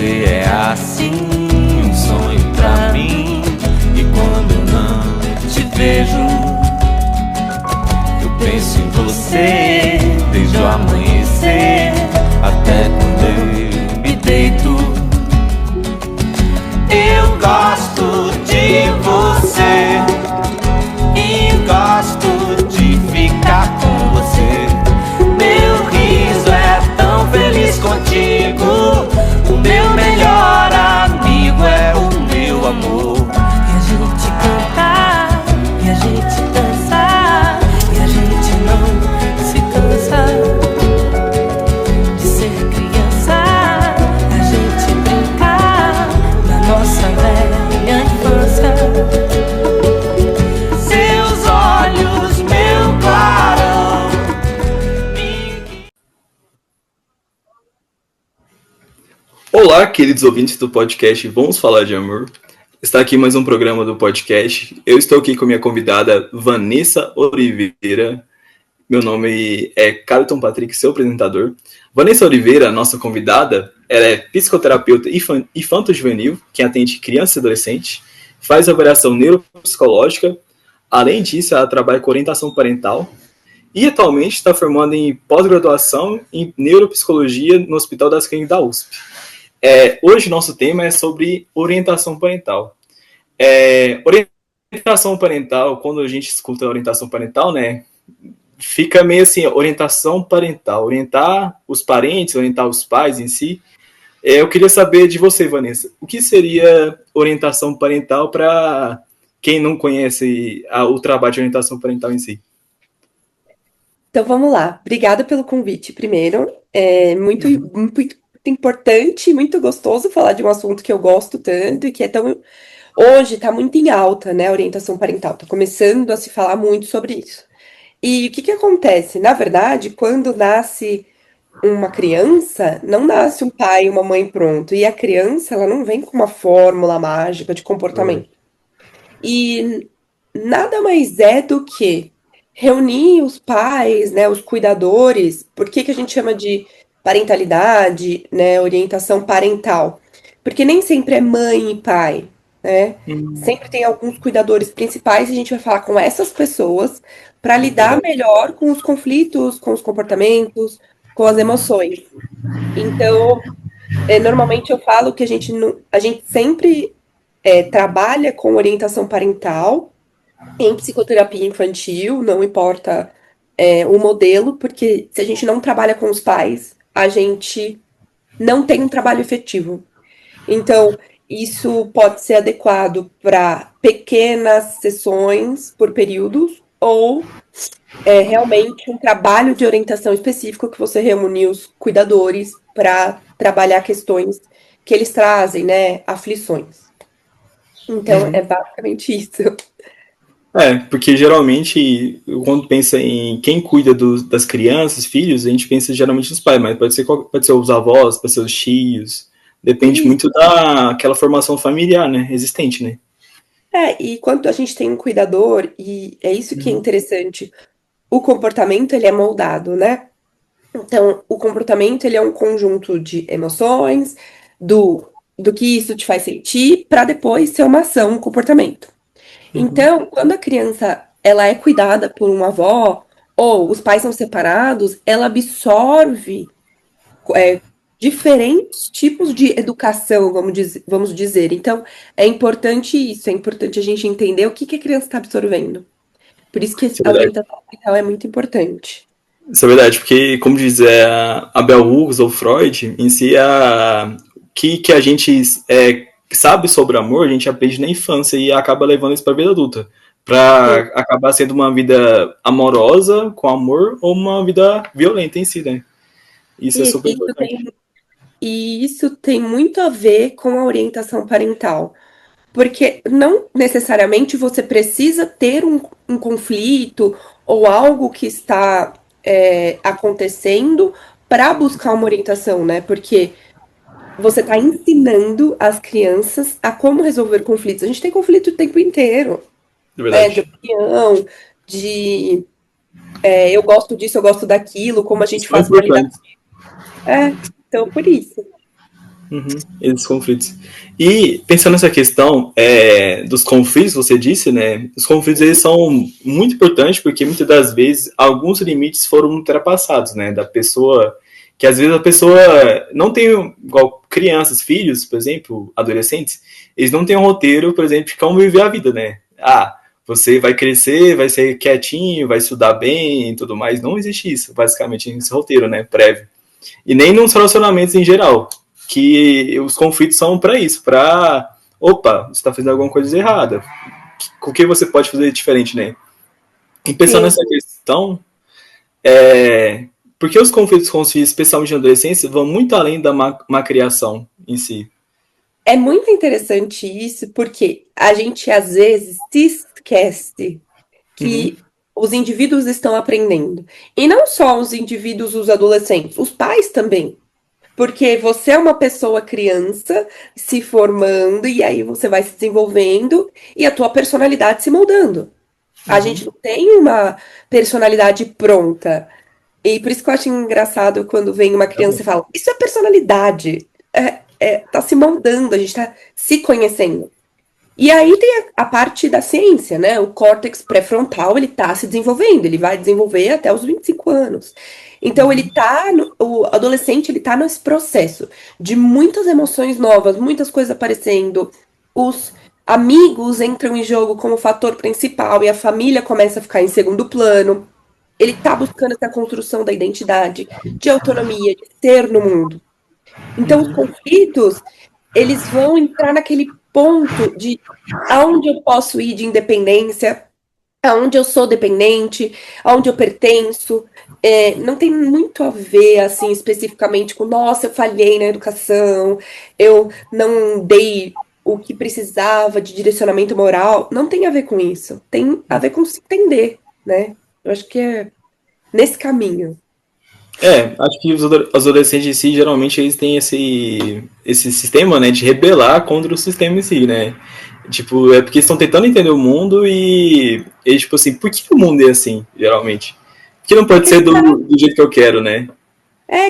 você é assim, um sonho pra mim. E quando eu não te vejo, eu penso em você desde o amanhecer até quando eu me deito. Eu gosto de você e gosto de ficar com você. Meu riso é tão feliz contigo. O meu melhor amigo é o meu amor. E a gente cantar, e a gente dançar, e a gente não se cansa de ser criança. A gente brincar na nossa velha infância. Seus olhos, meu clarão. Olá, queridos ouvintes do podcast Vamos Falar de Amor. Está aqui mais um programa do podcast. Eu estou aqui com minha convidada Vanessa Oliveira. Meu nome é Carlton Patrick, seu apresentador. Vanessa Oliveira, nossa convidada, ela é psicoterapeuta infanto-juvenil, que atende criança e adolescente, faz avaliação neuropsicológica. Além disso, ela trabalha com orientação parental e atualmente está formando em pós-graduação em neuropsicologia no Hospital das Clínicas da USP. Hoje nosso tema é sobre orientação parental. Orientação parental, quando a gente escuta orientação parental, né, fica meio assim, orientação parental, orientar os parentes, orientar os pais em si. Eu queria saber de você, Vanessa, o que seria orientação parental para quem não conhece o trabalho de orientação parental em si? Então vamos lá. Obrigada pelo convite, primeiro. É muito importante, muito gostoso falar de um assunto que eu gosto tanto e que é tão... Hoje está muito em alta, né, a orientação parental. Está começando a se falar muito sobre isso. E o que acontece? Na verdade, quando nasce uma criança, não nasce um pai e uma mãe pronto. E a criança, ela não vem com uma fórmula mágica de comportamento. E nada mais é do que reunir os pais, né, os cuidadores. Por que a gente chama de parentalidade, né, orientação parental? Porque nem sempre é mãe e pai, né? Sempre tem alguns cuidadores principais e a gente vai falar com essas pessoas para lidar melhor com os conflitos, com os comportamentos, com as emoções. Então, normalmente eu falo que a gente sempre trabalha com orientação parental em psicoterapia infantil, não importa o modelo, porque se a gente não trabalha com os pais, a gente não tem um trabalho efetivo. Então, isso pode ser adequado para pequenas sessões por períodos, ou realmente um trabalho de orientação específico que você reúne os cuidadores para trabalhar questões que eles trazem, né, aflições. Então, é basicamente isso. Porque geralmente, quando pensa em quem cuida das crianças, filhos, a gente pensa geralmente nos pais, mas pode ser os avós, pode ser os tios, depende muito daquela formação familiar, né, existente, né? E quando a gente tem um cuidador, e é isso que é interessante, o comportamento, ele é moldado, né? Então, o comportamento, ele é um conjunto de emoções, do que isso te faz sentir, para depois ser uma ação, um comportamento. Então, quando a criança ela é cuidada por uma avó, ou os pais são separados, ela absorve diferentes tipos de educação, vamos dizer. Então, é importante isso, é importante a gente entender o que a criança está absorvendo. Por isso que a orientação parental é muito importante. Isso é verdade, porque, como diz a Bell Hooks ou Freud, em si, que a gente sabe sobre amor, a gente aprende na infância e acaba levando isso para a vida adulta. Para acabar sendo uma vida amorosa, com amor, ou uma vida violenta em si, né? Isso é super importante. E isso tem muito a ver com a orientação parental. Porque não necessariamente você precisa ter um conflito ou algo que está acontecendo para buscar uma orientação, né? Porque você está ensinando as crianças a como resolver conflitos. A gente tem conflito o tempo inteiro. De opinião, eu gosto disso, eu gosto daquilo, como a gente faz para lidar. Então, por isso. Esses conflitos. E pensando nessa questão dos conflitos, você disse, né? Os conflitos eles são muito importantes porque muitas das vezes alguns limites foram ultrapassados, né? Da pessoa que às vezes a pessoa não tem igual crianças, filhos, por exemplo, adolescentes, eles não têm um roteiro, por exemplo, de como viver a vida, né? Ah, você vai crescer, vai ser quietinho, vai estudar bem e tudo mais. Não existe isso, basicamente, nesse roteiro, né? Prévio. E nem nos relacionamentos em geral, que os conflitos são para isso, para opa, você está fazendo alguma coisa errada. O que você pode fazer diferente, né? E pensando Sim. nessa questão, porque os conflitos com os filhos, especialmente na adolescência, vão muito além da má criação em si. É muito interessante isso, porque a gente às vezes se esquece Uhum. que os indivíduos estão aprendendo. E não só os indivíduos, os adolescentes, os pais também. Porque você é uma pessoa criança se formando e aí você vai se desenvolvendo e a tua personalidade se moldando. A gente não tem uma personalidade pronta. E por isso que eu acho engraçado quando vem uma criança e fala: Isso é personalidade. Tá se moldando, a gente tá se conhecendo. E aí tem a parte da ciência, né? O córtex pré-frontal, ele tá se desenvolvendo, ele vai desenvolver até os 25 anos. Então ele tá, o adolescente, ele tá nesse processo de muitas emoções novas, muitas coisas aparecendo. Os amigos entram em jogo como fator principal e a família começa a ficar em segundo plano. Ele tá buscando essa construção da identidade, de autonomia, de ser no mundo. Então os conflitos, eles vão entrar naquele ponto de aonde eu posso ir de independência, aonde eu sou dependente, aonde eu pertenço. Não tem muito a ver, assim, especificamente com, nossa, eu falhei na educação, eu não dei o que precisava de direcionamento moral. Não tem a ver com isso. Tem a ver com se entender, né? Eu acho que é nesse caminho. Acho que os adolescentes em si, geralmente, eles têm esse sistema, né, de rebelar contra o sistema em si, né? Tipo, é porque eles estão tentando entender o mundo e eles, tipo assim, por que o mundo é assim, geralmente? Por que não pode ser do jeito que eu quero, né?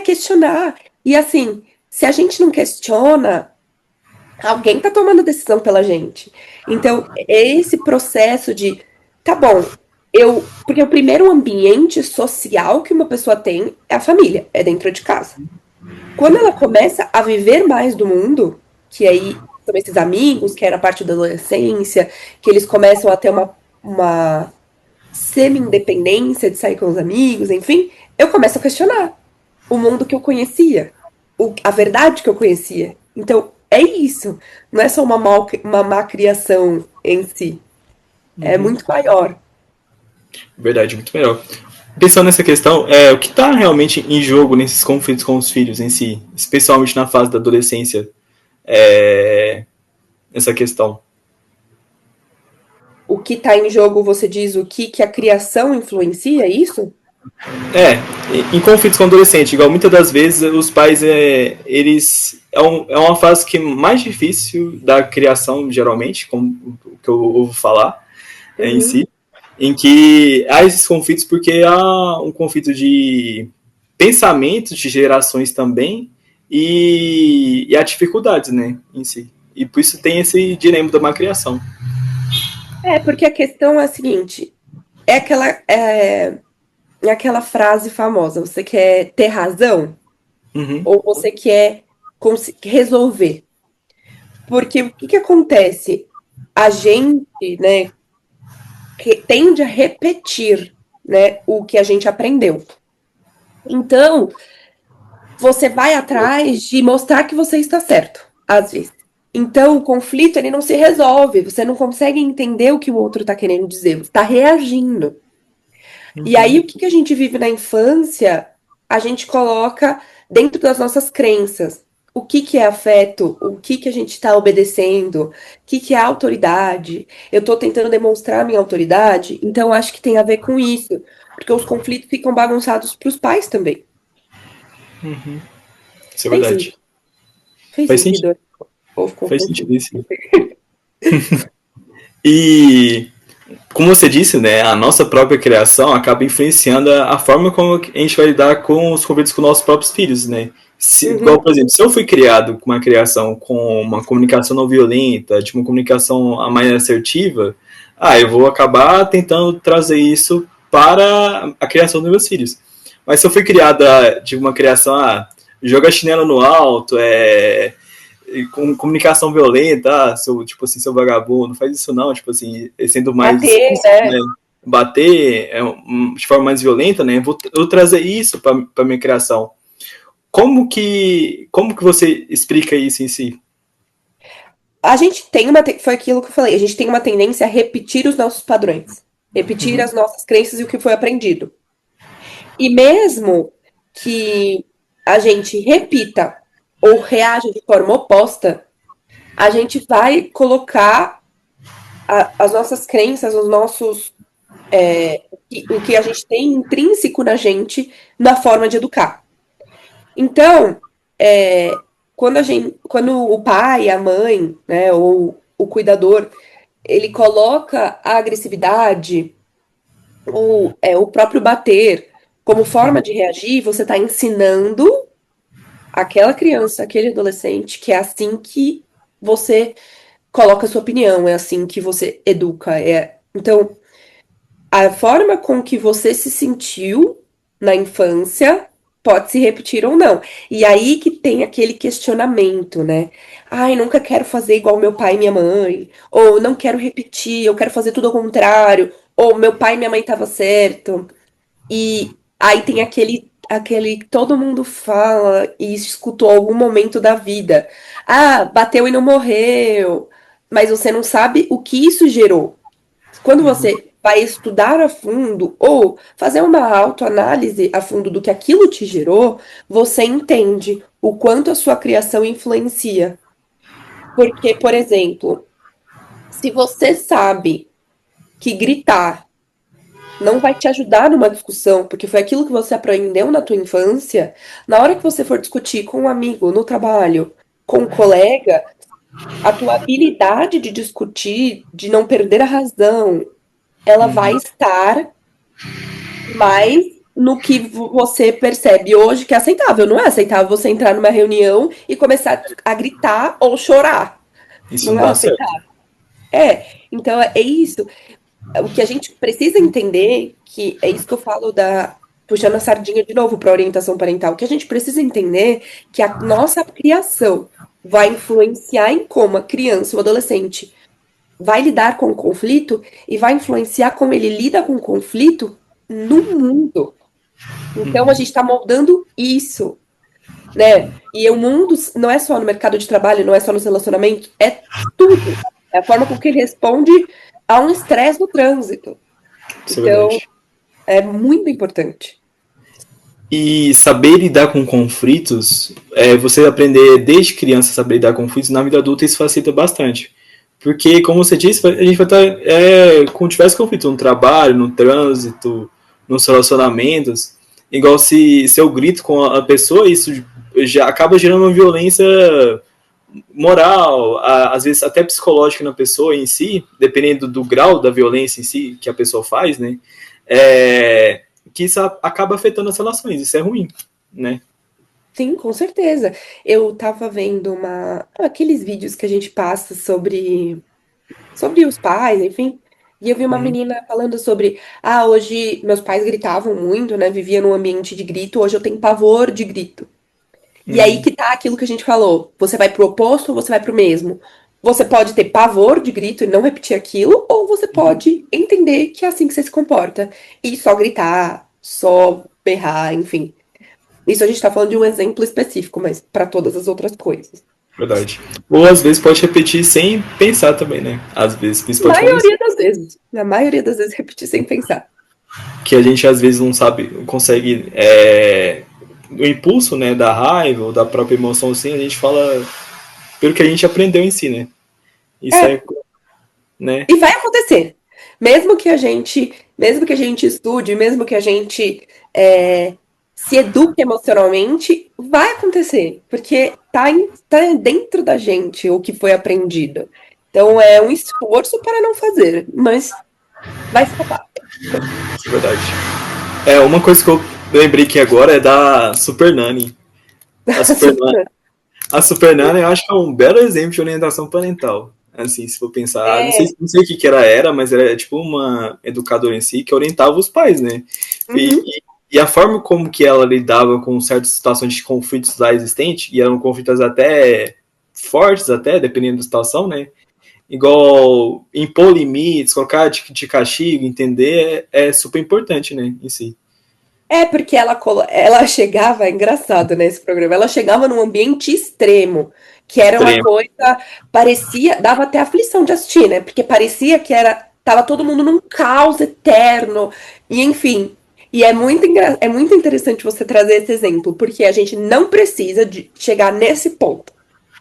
Questionar. E assim, se a gente não questiona, alguém tá tomando decisão pela gente. Então, é esse processo de, tá bom, porque o primeiro ambiente social que uma pessoa tem é a família, é dentro de casa. Quando ela começa a viver mais do mundo, que aí são esses amigos, que era parte da adolescência, que eles começam a ter uma semi-independência de sair com os amigos, enfim, eu começo a questionar o mundo que eu conhecia, a verdade que eu conhecia. Então, é isso. Não é só uma má criação em si. É muito maior. Verdade, muito melhor. Pensando nessa questão, o que está realmente em jogo nesses conflitos com os filhos em si, especialmente na fase da adolescência, essa questão? O que está em jogo, você diz o que a criação influencia, é isso? Em conflitos com adolescente, igual muitas das vezes os pais, eles. É uma fase que é mais difícil da criação, geralmente, como o que eu ouvo falar em si, em que há esses conflitos porque há um conflito de pensamentos de gerações também e há dificuldades, né, em si. E por isso tem esse dilema da má criação. Porque a questão é a seguinte: é aquela frase famosa, você quer ter razão Uhum. ou você quer resolver? Porque o que acontece? A gente, né, tende a repetir, né, o que a gente aprendeu. Então, você vai atrás de mostrar que você está certo, às vezes. Então, o conflito ele não se resolve, você não consegue entender o que o outro está querendo dizer, você está reagindo. E aí, o que a gente vive na infância, a gente coloca dentro das nossas crenças. O que é afeto? O que a gente está obedecendo? O que é autoridade? Eu estou tentando demonstrar minha autoridade, então acho que tem a ver com isso. Porque os conflitos ficam bagunçados para os pais também. Isso é Fez verdade. sentido? Fez Faz sentido. sentido? Ou ficou Faz confuso? sentido isso. E como você disse, né, a nossa própria criação acaba influenciando a forma como a gente vai lidar com os conflitos com nossos próprios filhos, né? Igual, por exemplo, se eu fui criado com uma criação com uma comunicação não violenta, de uma comunicação mais assertiva, eu vou acabar tentando trazer isso para a criação dos meus filhos. Mas se eu fui criada de uma criação, joga chinelo no alto, com comunicação violenta, seu vagabundo, não faz isso não, sendo mais... Bater, né? Bater de forma mais violenta, né? Eu trazer isso para minha criação. Como que você explica isso em si? A gente tem foi aquilo que eu falei, a gente tem uma tendência a repetir os nossos padrões, repetir as nossas crenças e o que foi aprendido. E mesmo que a gente repita ou reaja de forma oposta, a gente vai colocar as nossas crenças, os nossos... o que a gente tem intrínseco na gente na forma de educar. Então, quando o pai, a mãe, né, ou o cuidador, ele coloca a agressividade ou o próprio bater como forma de reagir, você está ensinando aquela criança, aquele adolescente, que é assim que você coloca a sua opinião, é assim que você educa. Então, a forma com que você se sentiu na infância pode se repetir ou não. E aí que tem aquele questionamento, né? Ai, nunca quero fazer igual meu pai e minha mãe. Ou não quero repetir, eu quero fazer tudo ao contrário. Ou meu pai e minha mãe estavam certo. E aí tem aquele que todo mundo fala e escutou algum momento da vida. Bateu e não morreu. Mas você não sabe o que isso gerou. Quando você vai estudar a fundo ou fazer uma autoanálise a fundo do que aquilo te gerou, você entende o quanto a sua criação influencia. Porque, por exemplo, se você sabe que gritar não vai te ajudar numa discussão, porque foi aquilo que você aprendeu na tua infância, na hora que você for discutir com um amigo, no trabalho, com um colega, a tua habilidade de discutir, de não perder a razão, ela vai estar mais no que você percebe hoje que é aceitável. Não é aceitável você entrar numa reunião e começar a gritar ou chorar. Isso não dá certo. Então é isso. O que a gente precisa entender, que é isso que eu falo puxando a sardinha de novo para a orientação parental, o que a gente precisa entender que a nossa criação vai influenciar em como a criança, o adolescente, vai lidar com o conflito e vai influenciar como ele lida com o conflito no mundo. Então a gente está moldando isso, né? E o mundo não é só no mercado de trabalho, não é só nos relacionamentos, é tudo. É a forma com que ele responde a um estresse no trânsito. Então, é muito importante. E saber lidar com conflitos, você aprender desde criança a saber lidar com conflitos, na vida adulta isso facilita bastante. Porque, como você disse, a gente vai estar com diversos conflitos no trabalho, no trânsito, nos relacionamentos. Igual se eu grito com a pessoa, isso já acaba gerando uma violência moral, às vezes até psicológica na pessoa em si, dependendo do grau da violência em si que a pessoa faz, né? Que isso acaba afetando as relações, isso é ruim, né? Sim, com certeza. Eu tava vendo aqueles vídeos que a gente passa sobre os pais, enfim, e eu vi uma menina falando sobre, hoje meus pais gritavam muito, né? Vivia num ambiente de grito, hoje eu tenho pavor de grito. E aí que tá aquilo que a gente falou. Você vai pro oposto ou você vai pro mesmo? Você pode ter pavor de grito e não repetir aquilo, ou você pode entender que é assim que você se comporta. E só gritar, só berrar, enfim. Isso a gente tá falando de um exemplo específico, mas para todas as outras coisas. Verdade. Ou às vezes pode repetir sem pensar também, né? Às vezes, principalmente. Na maioria das vezes, repetir sem pensar. Que a gente às vezes não sabe, não consegue. O impulso, né, da raiva ou da própria emoção, assim, a gente fala pelo que a gente aprendeu em si, né? Isso né? E vai acontecer. Mesmo que a gente estude, mesmo que a gente se eduque emocionalmente, vai acontecer. Porque tá dentro da gente o que foi aprendido. Então é um esforço para não fazer, mas vai escapar. É verdade. Uma coisa que eu lembrei que agora é da Super Nanny. A Super Nanny, a Super Nanny eu acho que é um belo exemplo de orientação parental. Assim, se for pensar, É, não sei o que que ela era, mas era tipo uma educadora em si que orientava os pais, né? uhum. E a forma como que ela lidava com certas situações de conflitos lá existentes, e eram conflitos até fortes, até, dependendo da situação, né? Igual impor limites, colocar de castigo, entender, é super importante, né, em si. Porque ela chegava, é engraçado, né, esse programa, ela chegava num ambiente extremo, que era uma Extremo. coisa, parecia, dava até aflição de assistir, né, porque parecia que tava todo mundo num caos eterno, e enfim. E é muito interessante você trazer esse exemplo, porque a gente não precisa de chegar nesse ponto.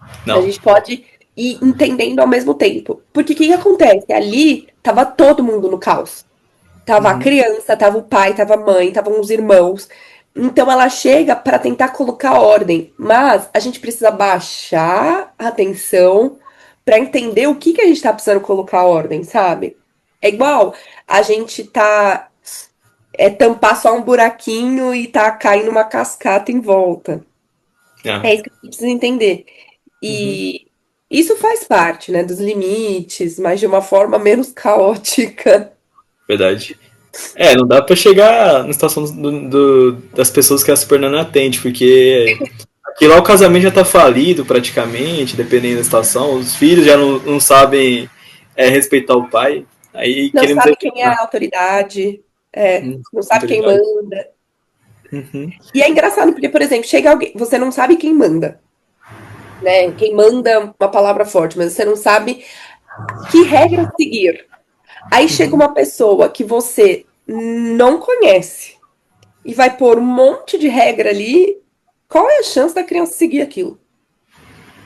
A Não. gente pode ir entendendo ao mesmo tempo. Porque o que acontece? Ali tava todo mundo no caos. Tava a Uhum. criança, tava o pai, tava a mãe, estavam os irmãos. Então ela chega para tentar colocar ordem, mas a gente precisa baixar a atenção para entender o que que a gente tá precisando colocar ordem, sabe? É igual a gente tampar só um buraquinho e tá caindo uma cascata em volta. Ah. É isso que a gente precisa entender. Uhum. E isso faz parte, né, dos limites, mas de uma forma menos caótica. Verdade. Não dá pra chegar na situação das pessoas que a Super Nana atende, porque aqui lá o casamento já tá falido praticamente, dependendo da situação. Os filhos já não sabem respeitar o pai. Aí Não queremos sabe quem é evitar. a autoridade, não sabe quem Autoridade. manda. Uhum. E é engraçado porque, por exemplo, chega alguém, você não sabe quem manda, né? Quem manda é uma palavra forte, mas você não sabe que regra seguir. Aí chega Uhum. uma pessoa que você não conhece e vai pôr um monte de regra ali. Qual é a chance da criança seguir aquilo?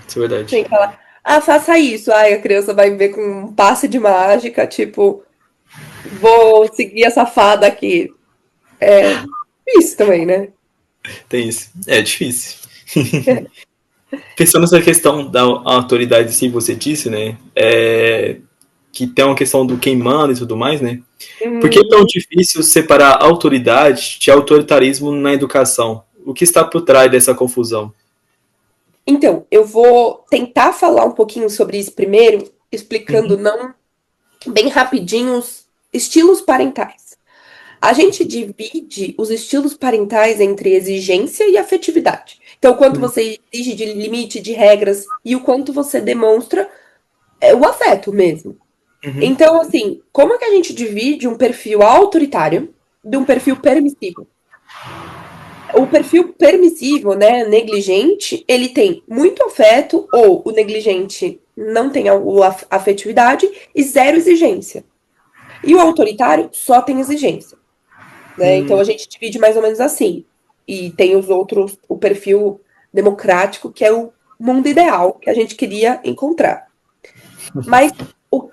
Isso é verdade. Tem que falar, faça isso. Aí a criança vai ver com um passe de mágica, tipo, vou seguir essa fada aqui. Isso também, né? Tem isso. É difícil. Pensando nessa questão da autoridade, sim, você disse, né? Que tem uma questão do quem manda e tudo mais, né? Por que é tão Uhum. difícil separar autoridade de autoritarismo na educação? O que está por trás dessa confusão? Então, eu vou tentar falar um pouquinho sobre isso primeiro, explicando Uhum. não bem rapidinho os estilos parentais. A gente divide os estilos parentais entre exigência e afetividade. Então, o quanto você exige de limite, de regras, e o quanto você demonstra o afeto mesmo. Uhum. Então, assim, como é que a gente divide um perfil autoritário de um perfil permissivo? O perfil permissivo, né, negligente, ele tem muito afeto, ou o negligente não tem a afetividade e zero exigência. E o autoritário só tem exigência, né? Então Hum. a gente divide mais ou menos assim. E tem os outros, o perfil democrático, que é o mundo ideal que a gente queria encontrar. Mas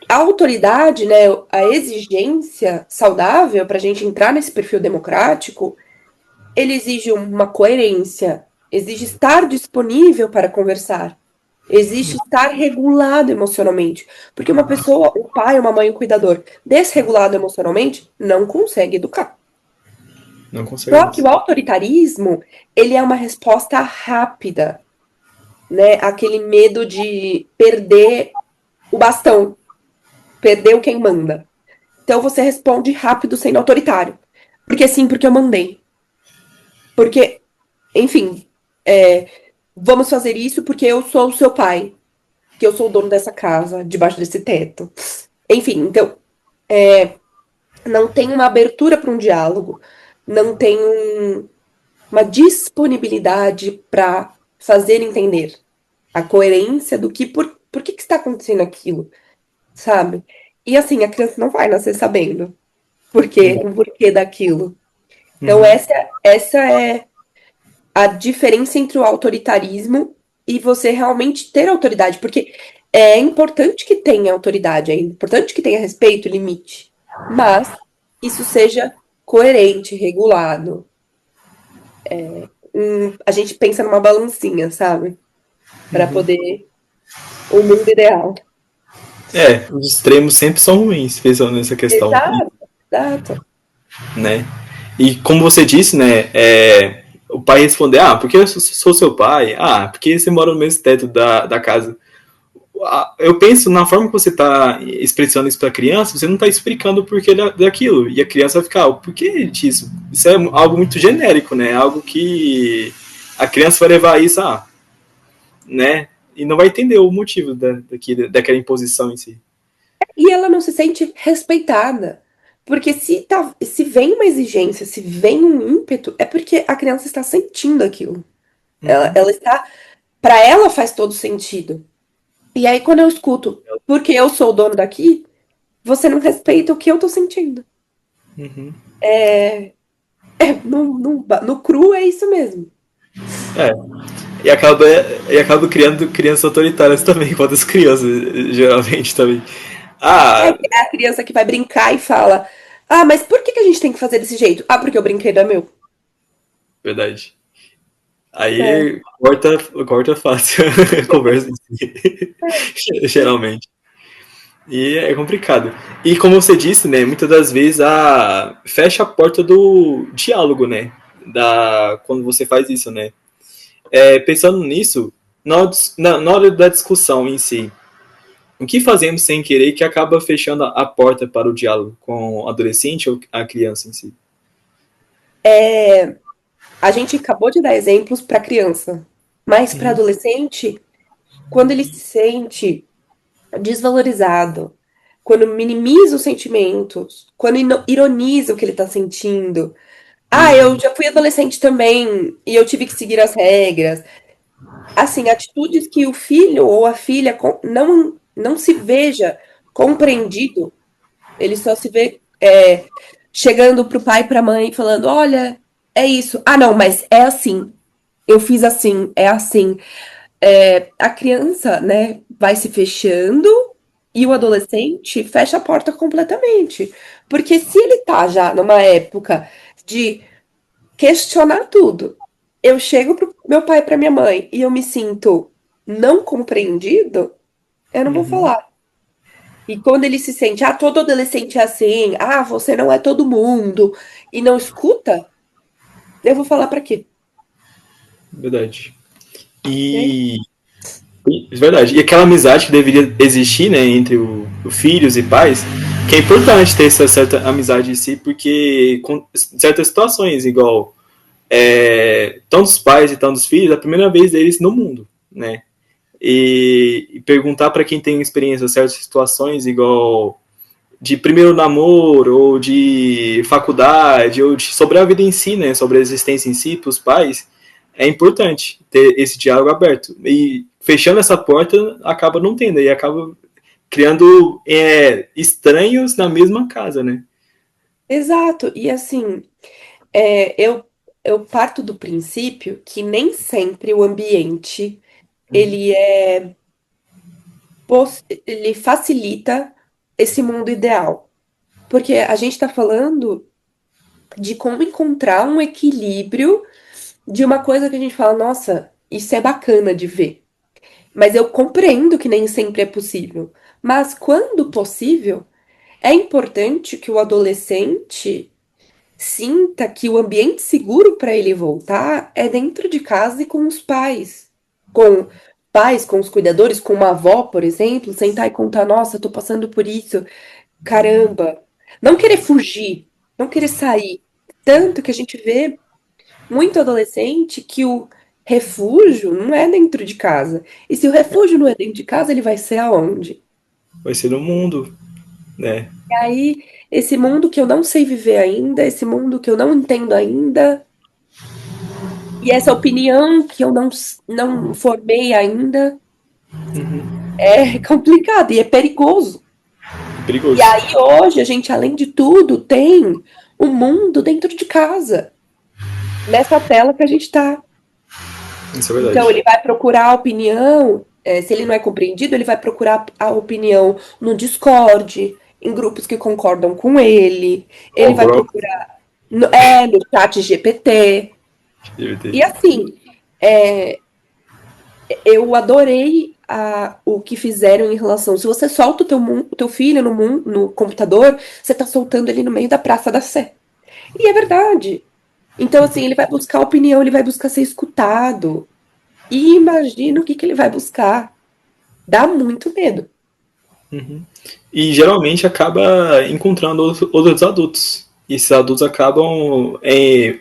a autoridade, né, a exigência saudável para a gente entrar nesse perfil democrático, ele exige uma coerência, exige estar disponível para conversar, exige estar regulado emocionalmente. Porque uma pessoa, um pai, uma mãe, um cuidador desregulado emocionalmente, não consegue educar. Não consegue Só que o mesmo. autoritarismo, ele é uma resposta rápida, né? Aquele medo de perder o bastão, perder o quem manda. Então você responde rápido sendo autoritário. Porque sim, porque eu mandei. Porque, enfim, vamos fazer isso porque eu sou o seu pai. Que eu sou o dono dessa casa, debaixo desse teto. Enfim, então, não tem uma abertura para um diálogo, não tem uma disponibilidade para fazer entender a coerência do que, por que está acontecendo aquilo, sabe? E assim, a criança não vai nascer sabendo o porquê daquilo. Então, Uhum. essa é a diferença entre o autoritarismo e você realmente ter autoridade, porque é importante que tenha autoridade, é importante que tenha respeito, limite, mas isso seja coerente, regulado. A gente pensa numa balancinha, sabe? Para Uhum. poder o mundo ideal. Os extremos sempre são ruins, pensando nessa questão. Exato. Exato. né? E como você disse, né, o pai responder, porque eu sou seu pai, porque você mora no mesmo teto da casa. Eu penso na forma que você está expressando isso para a criança, você não está explicando o porquê daquilo. E a criança vai ficar, o porquê disso? Isso é algo muito genérico, né? Algo que a criança vai levar isso, né? E não vai entender o motivo daquela imposição em si. E ela não se sente respeitada. Porque se vem uma exigência, se vem um ímpeto, é porque a criança está sentindo aquilo. Ela está. Para ela faz todo sentido. E aí, quando eu escuto, porque eu sou o dono daqui, você não respeita o que eu tô sentindo. No cru é isso mesmo. E acaba criando crianças autoritárias também, com outras crianças, geralmente também. É a criança que vai brincar e fala: mas por que a gente tem que fazer desse jeito? Porque o brinquedo é meu. Verdade. É. Aí corta fácil a conversa em si, geralmente. E é complicado. E como você disse, né, muitas das vezes fecha a porta do diálogo, né? Quando você faz isso, né? Pensando nisso, na hora da discussão em si, o que fazemos sem querer que acaba fechando a porta para o diálogo com o adolescente ou a criança em si? A gente acabou de dar exemplos para criança, mas para adolescente, quando ele se sente desvalorizado, quando minimiza os sentimentos, quando ironiza o que ele está sentindo. Eu já fui adolescente também e eu tive que seguir as regras. Assim, atitudes que o filho ou a filha não se veja compreendido, ele só se vê chegando pro pai e pra mãe falando: olha, é isso. Não, mas é assim. Eu fiz assim, é assim. A criança, né, vai se fechando e o adolescente fecha a porta completamente. Porque se ele tá já numa época de questionar tudo, eu chego pro meu pai e pra minha mãe e eu me sinto não compreendido, eu não vou falar. E quando ele se sente, todo adolescente é assim, você não é todo mundo, e não escuta, eu vou falar pra quê? Verdade. Né? Verdade. E aquela amizade que deveria existir, né, entre filhos e pais, que é importante ter essa certa amizade em si, porque com certas situações, igual tantos pais e tantos filhos, a primeira vez deles no mundo, né? E perguntar para quem tem experiência em certas situações, igual de primeiro namoro, ou de faculdade, ou sobre a vida em si, né? Sobre a existência em si, para os pais, é importante ter esse diálogo aberto. E fechando essa porta, acaba não tendo, e acaba criando estranhos na mesma casa, né? Exato. E assim, eu parto do princípio que nem sempre o ambiente ele ele facilita esse mundo ideal. Porque a gente está falando de como encontrar um equilíbrio de uma coisa que a gente fala, nossa, isso é bacana de ver. Mas eu compreendo que nem sempre é possível. Mas quando possível, é importante que o adolescente sinta que o ambiente seguro para ele voltar é dentro de casa e com os pais. Com pais, com os cuidadores, com uma avó, por exemplo, sentar e contar, nossa, tô passando por isso, caramba. Não querer fugir, não querer sair. Tanto que a gente vê muito adolescente que o refúgio não é dentro de casa. E se o refúgio não é dentro de casa, ele vai ser aonde? Vai ser no mundo, né? E aí, esse mundo que eu não sei viver ainda, esse mundo que eu não entendo ainda, e essa opinião que eu não formei ainda, é complicado e é perigoso. Perigoso. E aí, hoje, a gente, além de tudo, tem o mundo dentro de casa. Nessa tela que a gente tá. Isso é verdade. Então, ele vai procurar a opinião, se ele não é compreendido, ele vai procurar a opinião no Discord, em grupos que concordam com ele. Ele vai procurar no chat GPT. E assim, eu adorei o que fizeram em relação. Se você solta o teu filho no computador, você tá soltando ele no meio da Praça da Sé. E é verdade. Então, assim, ele vai buscar opinião, ele vai buscar ser escutado. E imagina o que ele vai buscar. Dá muito medo. E geralmente acaba encontrando outros adultos. E esses adultos acabam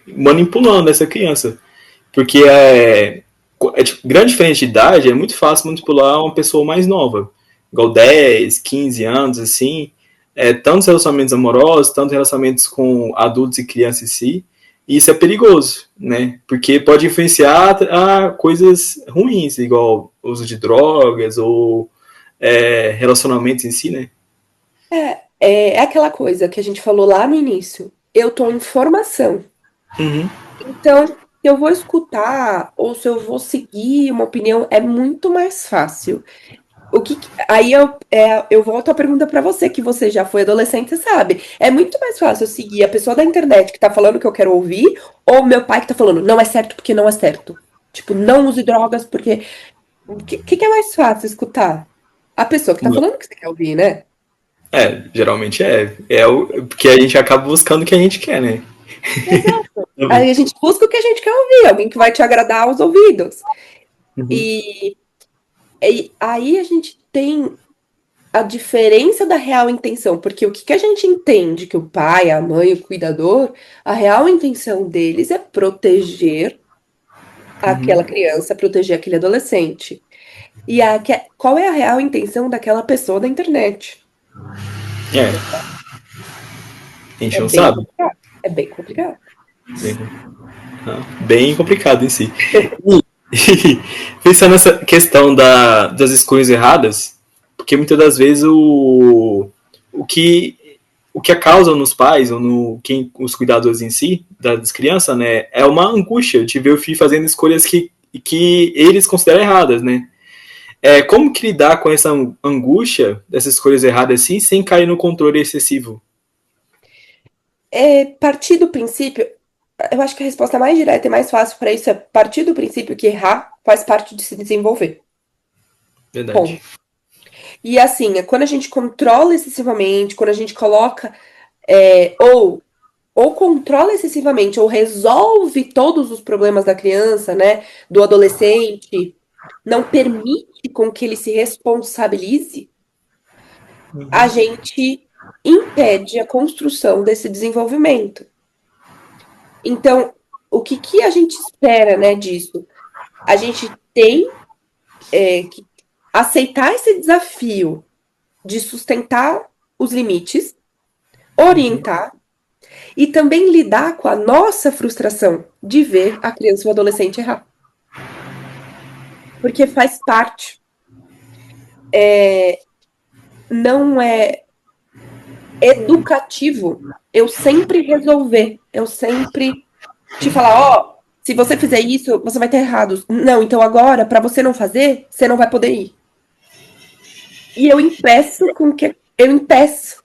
manipulando essa criança. Porque tipo, grande diferença de idade, é muito fácil manipular uma pessoa mais nova. Igual 10, 15 anos, assim. Tantos relacionamentos amorosos, tantos relacionamentos com adultos e crianças em si. E isso é perigoso, né? Porque pode influenciar a coisas ruins, igual uso de drogas ou relacionamentos em si, né? É aquela coisa que a gente falou lá no início. Eu tô em formação. Uhum. Então, se eu vou escutar ou se eu vou seguir uma opinião, é muito mais fácil. Aí eu volto a pergunta pra você, que você já foi adolescente, você sabe. É muito mais fácil eu seguir a pessoa da internet que tá falando o que eu quero ouvir, ou meu pai que tá falando, não é certo porque não é certo. Tipo, não use drogas porque. O que é mais fácil escutar? A pessoa que tá falando o que você quer ouvir, né? Geralmente porque a gente acaba buscando o que a gente quer, né? Exato. Aí a gente busca o que a gente quer ouvir, alguém que vai te agradar aos ouvidos. E aí a gente tem a diferença da real intenção, porque o que a gente entende que o pai, a mãe, o cuidador, a real intenção deles é proteger aquela criança, proteger aquele adolescente. E qual é a real intenção daquela pessoa da internet? A gente É não bem sabe. complicado. É bem complicado. Bem complicado em si. E pensando nessa questão das escolhas erradas, porque muitas das vezes o que a causa nos pais, ou os cuidadores em si, das crianças, né, é uma angústia de ver o filho fazendo escolhas que eles consideram erradas, né? Como que lidar com essa angústia dessas escolhas erradas assim, sem cair no controle excessivo? Partir do princípio, eu acho que a resposta mais direta e mais fácil para isso é partir do princípio que errar faz parte de se desenvolver. Verdade. Bom. E assim, quando a gente controla excessivamente, quando a gente coloca ou controla excessivamente ou resolve todos os problemas da criança, né, do adolescente, não permite com que ele se responsabilize, a gente impede a construção desse desenvolvimento. Então, o que a gente espera, né, disso? A gente tem que aceitar esse desafio de sustentar os limites, orientar e também lidar com a nossa frustração de ver a criança ou o adolescente errar. Porque faz parte. Não é educativo eu sempre resolver, eu sempre te falar, se você fizer isso, você vai ter errado. Não, então agora, para você não fazer, você não vai poder ir. E eu impeço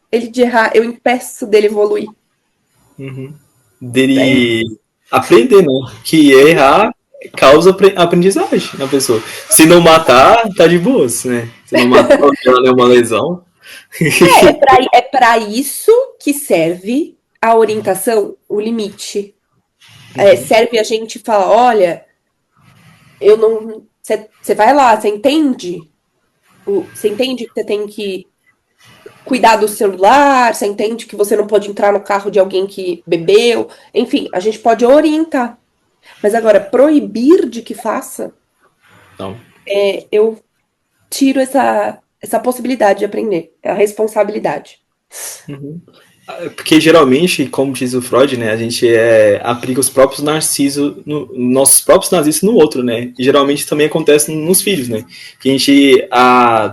ele de errar, eu impeço dele evoluir. Dele aprender, né? Que errar causa aprendizagem na pessoa. Se não matar, tá de boas, né? Se não matar, não é uma lesão. É para isso que serve a orientação, o limite. Serve a gente falar, olha, eu não. Você vai lá, você entende? Você entende que você tem que cuidar do celular, você entende que você não pode entrar no carro de alguém que bebeu. Enfim, a gente pode orientar. Mas agora, proibir de que faça, Não. eu tiro essa possibilidade de aprender, a responsabilidade. Porque geralmente, como diz o Freud, né, a gente aplica os próprios narcisos, nossos próprios narcisos no outro, né? E geralmente também acontece nos filhos, né? Que a gente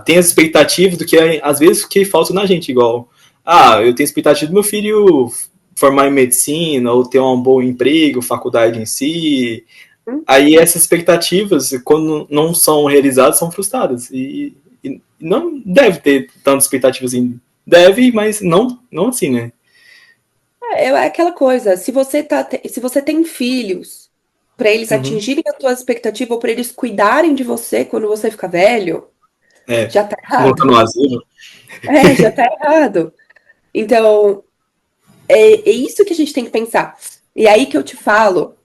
tem as expectativas do que às vezes que falta na gente, igual, eu tenho expectativa do meu filho formar em medicina ou ter um bom emprego, faculdade em si. Aí essas expectativas, quando não são realizadas, são frustradas. E não deve ter tantas expectativas assim. Deve, mas não assim, né? É aquela coisa, se você tem filhos, para eles atingirem a tua expectativa ou para eles cuidarem de você quando você ficar velho, Já tá Volta errado. no asilo. Já tá errado. Então, é isso que a gente tem que pensar. E aí que eu te falo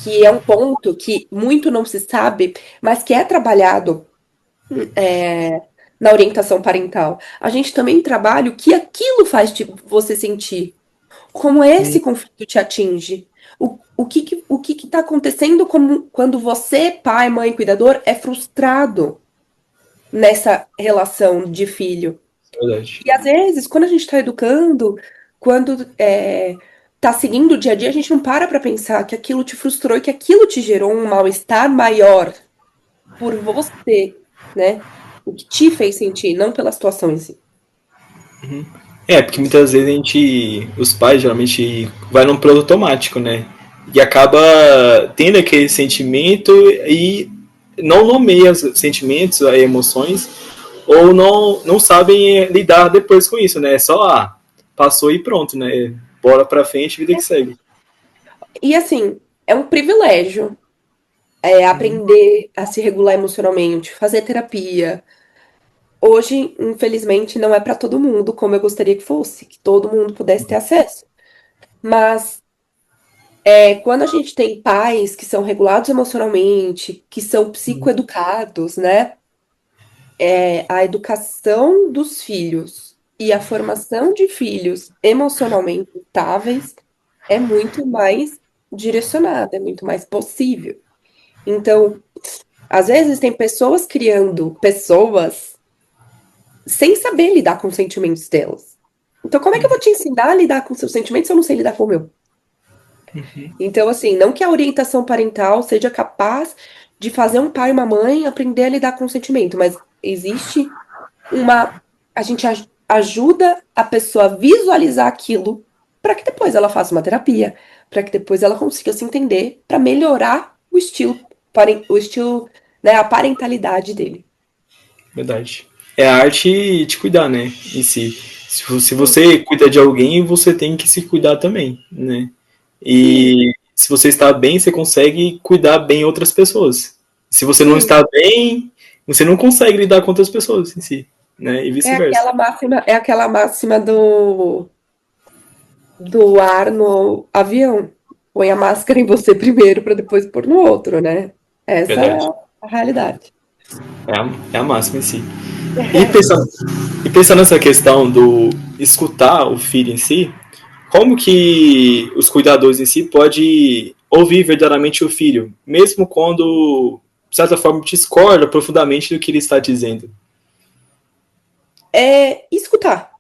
que é um ponto que muito não se sabe, mas que é trabalhado na orientação parental. A gente também trabalha o que aquilo faz você sentir. Como esse conflito te atinge. O que está acontecendo quando você, pai, mãe, cuidador, é frustrado nessa relação de filho. Verdade. E às vezes, quando a gente está educando, quando tá seguindo o dia a dia, a gente não para pensar que aquilo te frustrou e que aquilo te gerou um mal-estar maior por você, né? O que te fez sentir, não pela situação em si. Porque muitas vezes os pais geralmente vai num piloto automático, né? E acaba tendo aquele sentimento e não nomeia os sentimentos, as emoções, ou não sabem lidar depois com isso, né? É só, passou e pronto, né? Bora pra frente, vida que segue. E assim, é um privilégio aprender a se regular emocionalmente, fazer terapia. Hoje, infelizmente, não é para todo mundo como eu gostaria que fosse, que todo mundo pudesse ter acesso. Mas quando a gente tem pais que são regulados emocionalmente, que são psicoeducados, né? A educação dos filhos e a formação de filhos emocionalmente estáveis é muito mais direcionada, é muito mais possível. Então, às vezes tem pessoas criando pessoas sem saber lidar com os sentimentos delas. Então, como é que eu vou te ensinar a lidar com seus sentimentos se eu não sei lidar com o meu? Então, assim, não que a orientação parental seja capaz de fazer um pai e uma mãe aprender a lidar com o sentimento, mas existe a gente ajuda a pessoa a visualizar aquilo para que depois ela faça uma terapia, para que depois ela consiga se entender, para melhorar né, a parentalidade dele. Verdade. É a arte de cuidar, né? Em si. Se você cuida de alguém, você tem que se cuidar também, né? E se você está bem, você consegue cuidar bem outras pessoas. Se você não está bem, você não consegue lidar com outras pessoas em si, né? E vice-versa. É aquela máxima do ar no avião. Põe a máscara em você primeiro para depois pôr no outro, né? Essa Verdade. é a realidade. É a máxima em si. E pensando nessa questão do escutar o filho em si, como que os cuidadores em si podem ouvir verdadeiramente o filho, mesmo quando, de certa forma, discorda profundamente do que ele está dizendo? Escutar.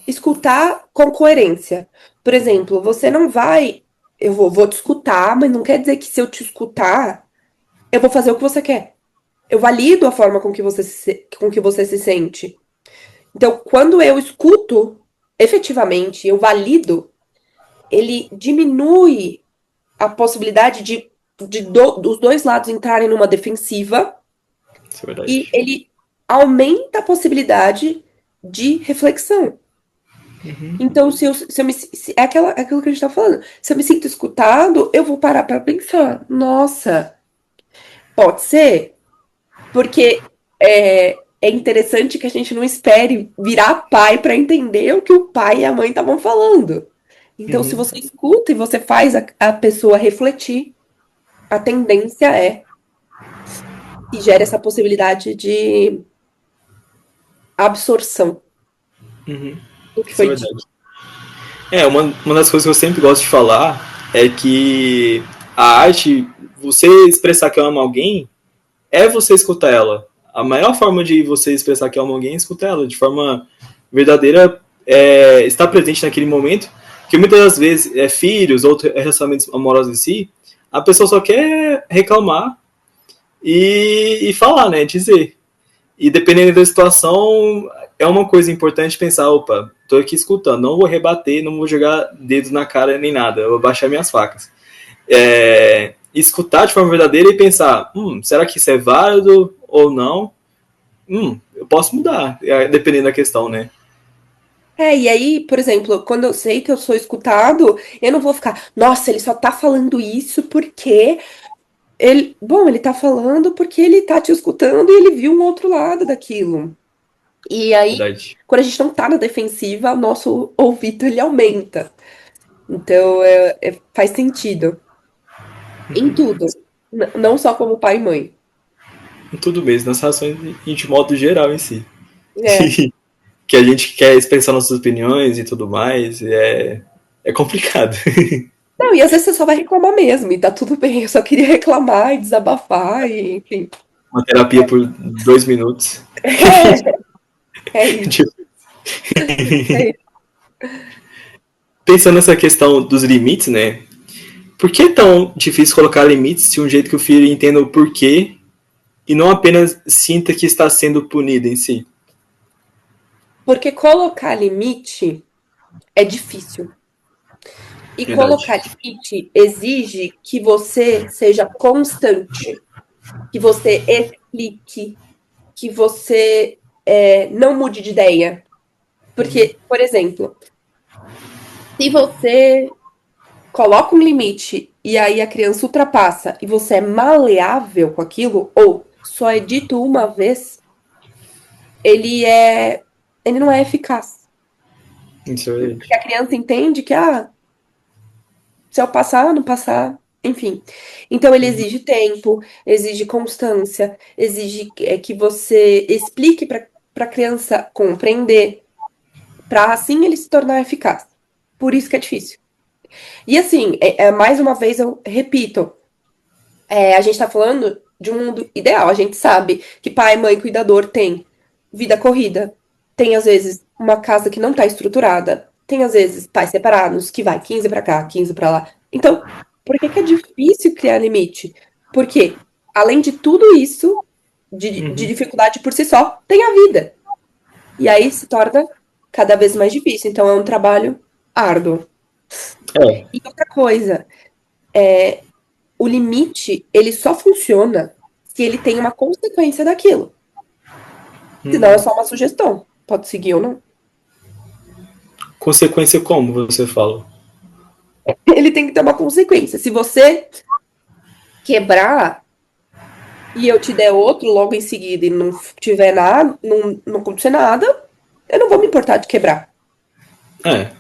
Escutar com coerência. Por exemplo, você não vai. Eu vou te escutar, mas não quer dizer que se eu te escutar, eu vou fazer o que você quer. Eu valido a forma com que você se sente. Então, quando eu escuto, efetivamente, eu valido, ele diminui a possibilidade dos dois lados entrarem numa defensiva Isso é verdade. e ele aumenta a possibilidade de reflexão. Então, é aquilo que a gente tá falando. Se eu me sinto escutado, eu vou parar para pensar. Nossa, pode ser? Porque é interessante que a gente não espere virar pai para entender o que o pai e a mãe estavam falando. Então, se você escuta e você faz a pessoa refletir, a tendência é que gere essa possibilidade de absorção do que Isso é foi dito. verdade. Uma das coisas que eu sempre gosto de falar é que a arte, você expressar que ama alguém, é você escutar ela. A maior forma de você expressar que ama alguém é escutar ela de forma verdadeira, estar presente naquele momento, que muitas das vezes filhos ou relacionamentos amorosos em si, a pessoa só quer reclamar e falar, né, dizer. E dependendo da situação, é uma coisa importante pensar, opa, tô aqui escutando, não vou rebater, não vou jogar dedos na cara nem nada, eu vou baixar minhas facas. Escutar de forma verdadeira e pensar, será que isso é válido ou não? Eu posso mudar, dependendo da questão, né? E aí, por exemplo, quando eu sei que eu sou escutado, eu não vou ficar, nossa, ele só tá falando isso porque ele tá falando porque ele tá te escutando e ele viu um outro lado daquilo. E aí, Verdade. quando a gente não tá na defensiva, o nosso ouvido ele aumenta. Então, faz sentido. Em tudo. Não só como pai e mãe. Tudo mesmo, nas relações e de modo geral em si. É. Que a gente quer expressar nossas opiniões e tudo mais, e é complicado. Não, e às vezes você só vai reclamar mesmo, e tá tudo bem. Eu só queria reclamar e desabafar, e enfim. Uma terapia por 2 minutos. É isso. Tipo, É isso. pensando nessa questão dos limites, né? Por que é tão difícil colocar limites de um jeito que o filho entenda o porquê e não apenas sinta que está sendo punido em si? Porque colocar limite é difícil. E Verdade. colocar limite exige que você seja constante, que você explique, que você não mude de ideia. Porque, por exemplo, se você coloca um limite e aí a criança ultrapassa e você é maleável com aquilo, ou só é dito uma vez, ele não é eficaz. Isso é verdade. Porque a criança entende que, se eu passar, não passar, enfim. Então ele exige tempo, exige constância, exige que você explique para a criança compreender, para assim ele se tornar eficaz. Por isso que é difícil. E assim, mais uma vez eu repito, a gente tá falando de um mundo ideal. A gente sabe que pai, mãe, cuidador tem vida corrida, tem às vezes uma casa que não tá estruturada, tem às vezes pais separados que vai 15 pra cá, 15 pra lá. Então, por que que é difícil criar limite? Porque, além de tudo isso, de dificuldade por si só, tem a vida. E aí se torna cada vez mais difícil. Então é um trabalho árduo. É, E outra coisa, o limite, ele só funciona se ele tem uma consequência daquilo. Senão é só uma sugestão. Pode seguir ou não. consequência como você fala? Ele tem que ter uma consequência. Se você quebrar e eu te der outro logo em seguida e não tiver nada, não acontecer nada, eu não vou me importar de quebrar.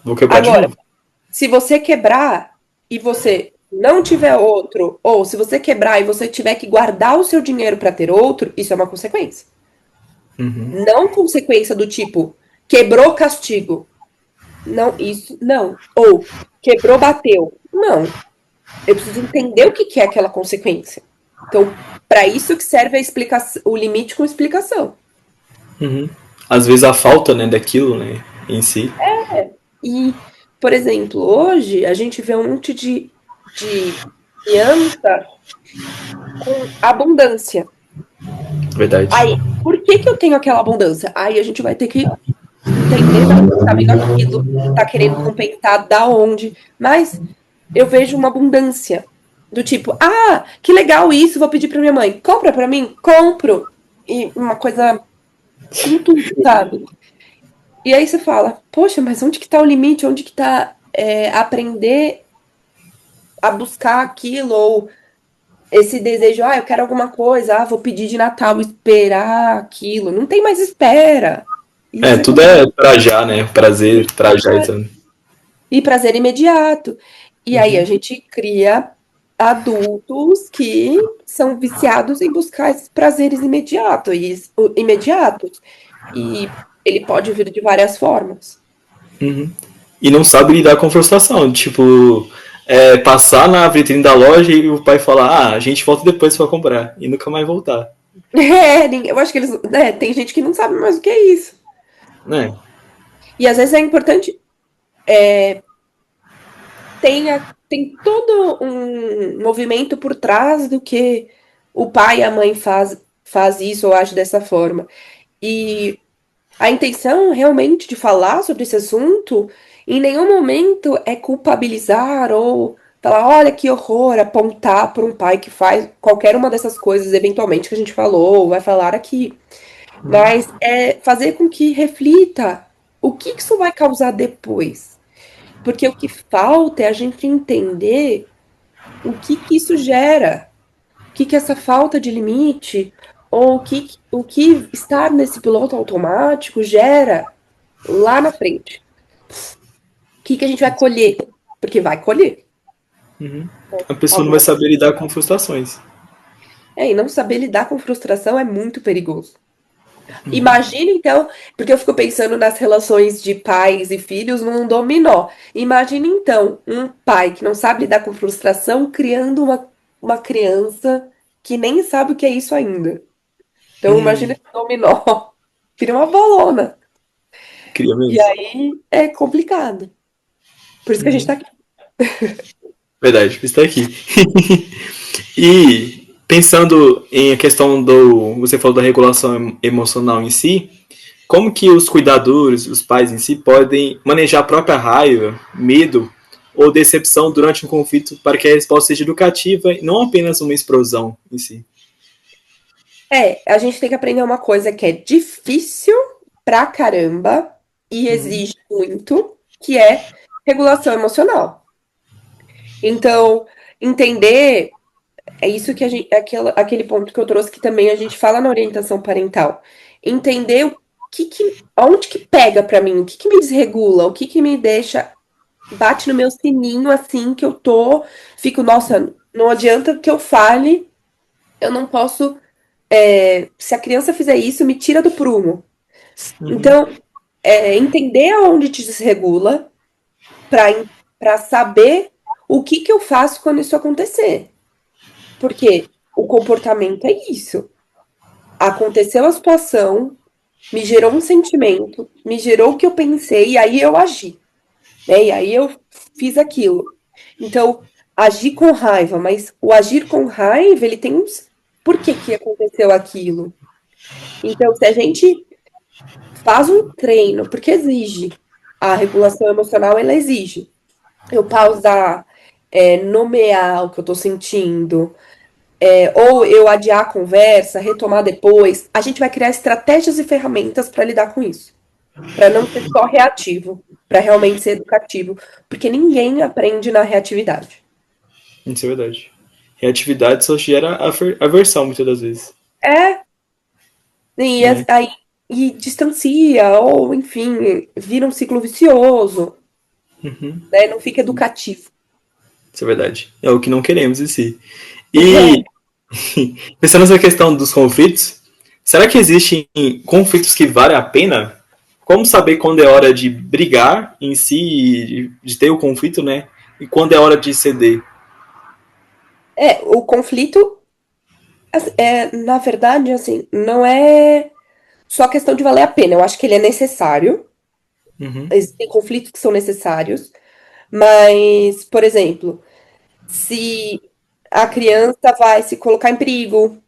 Vou quebrar de Agora, novo. se você quebrar e você não tiver outro, ou se você quebrar e você tiver que guardar o seu dinheiro para ter outro, isso é uma consequência. Não consequência do tipo, quebrou castigo. Não, isso não. Ou quebrou, bateu. Não. Eu preciso entender o que é aquela consequência. Então, para isso que serve a explicação, o limite com explicação. Às vezes a falta, né, daquilo, né, em si. E, por exemplo, hoje a gente vê um monte de criança com abundância. Verdade. Aí, por que eu tenho aquela abundância? Aí a gente vai ter que entender da onde tá vindo aquilo, tá querendo compensar da onde. Mas eu vejo uma abundância do tipo, que legal isso, vou pedir pra minha mãe. Compra pra mim? Compro. E uma coisa com tudo, sabe? E aí você fala, poxa, mas onde que tá o limite? Onde que tá aprender a buscar aquilo? Ou esse desejo, eu quero alguma coisa, vou pedir de Natal, esperar aquilo. Não tem mais espera. Isso Tudo é pra já, né? Prazer, pra já. E prazer imediato. E aí a gente cria adultos que são viciados em buscar esses prazeres imediatos. E ele pode vir de várias formas. E não sabe lidar com frustração. Tipo, passar na vitrine da loja e o pai falar, a gente volta depois pra comprar. E nunca mais voltar. Eu acho que eles. Tem gente que não sabe mais o que é isso. Né? E às vezes é importante. Tem todo um movimento por trás do que o pai e a mãe faz isso ou age dessa forma. E a intenção realmente de falar sobre esse assunto em nenhum momento é culpabilizar ou falar, olha que horror, apontar para um pai que faz qualquer uma dessas coisas, eventualmente, que a gente falou, vai falar aqui. Mas é fazer com que reflita o que isso vai causar depois. Porque o que falta é a gente entender o que isso gera. que essa falta de limite ou o que estar nesse piloto automático gera lá na frente. O que a gente vai colher? Porque vai colher. A pessoa não vai saber lidar com frustrações. E não saber lidar com frustração é muito perigoso. Imagina, então, porque eu fico pensando nas relações de pais e filhos num dominó. Imagina, então, um pai que não sabe lidar com frustração criando uma criança que nem sabe o que é isso ainda. Então, imagina esse dominó. Vira uma bolona. Queria E mesmo. aí é complicado. Por isso que a gente tá aqui. Verdade, está aqui. E pensando em a questão você falou da regulação emocional em si, como que os cuidadores, os pais em si, podem manejar a própria raiva, medo ou decepção durante um conflito para que a resposta seja educativa e não apenas uma explosão em si? A gente tem que aprender uma coisa que é difícil pra caramba e exige muito, que é regulação emocional. Então, entender é isso que a gente, aquele ponto que eu trouxe que também a gente fala na orientação parental. Entender onde que pega pra mim, o que me desregula, o que me deixa, bate no meu sininho assim que eu fico, nossa, não adianta que eu fale, eu não posso, se a criança fizer isso, me tira do prumo. Então, entender aonde te desregula pra saber o que eu faço quando isso acontecer. Porque o comportamento é isso. Aconteceu a situação, me gerou um sentimento, me gerou o que eu pensei, e aí eu agi. Né? E aí eu fiz aquilo. Então, agir com raiva, mas o agir com raiva, ele tem uns. Por que aconteceu aquilo? Então, se a gente faz um treino, porque exige, a regulação emocional, ela exige. Eu pausar, nomear o que eu tô sentindo, ou eu adiar a conversa, retomar depois, a gente vai criar estratégias e ferramentas para lidar com isso. Para não ser só reativo, para realmente ser educativo. Porque ninguém aprende na reatividade. Isso é verdade. Reatividade só gera aversão muitas das vezes. E aí e distancia, ou enfim, vira um ciclo vicioso. Né? Não fica educativo. Isso é verdade. É o que não queremos em si. E pensando nessa questão dos conflitos, será que existem conflitos que valem a pena? Como saber quando é hora de brigar em si, de ter o conflito, né? E quando é hora de ceder? O conflito, na verdade, assim, não é só questão de valer a pena. Eu acho que ele é necessário. Existem conflitos que são necessários. Mas, por exemplo, se a criança vai se colocar em perigo,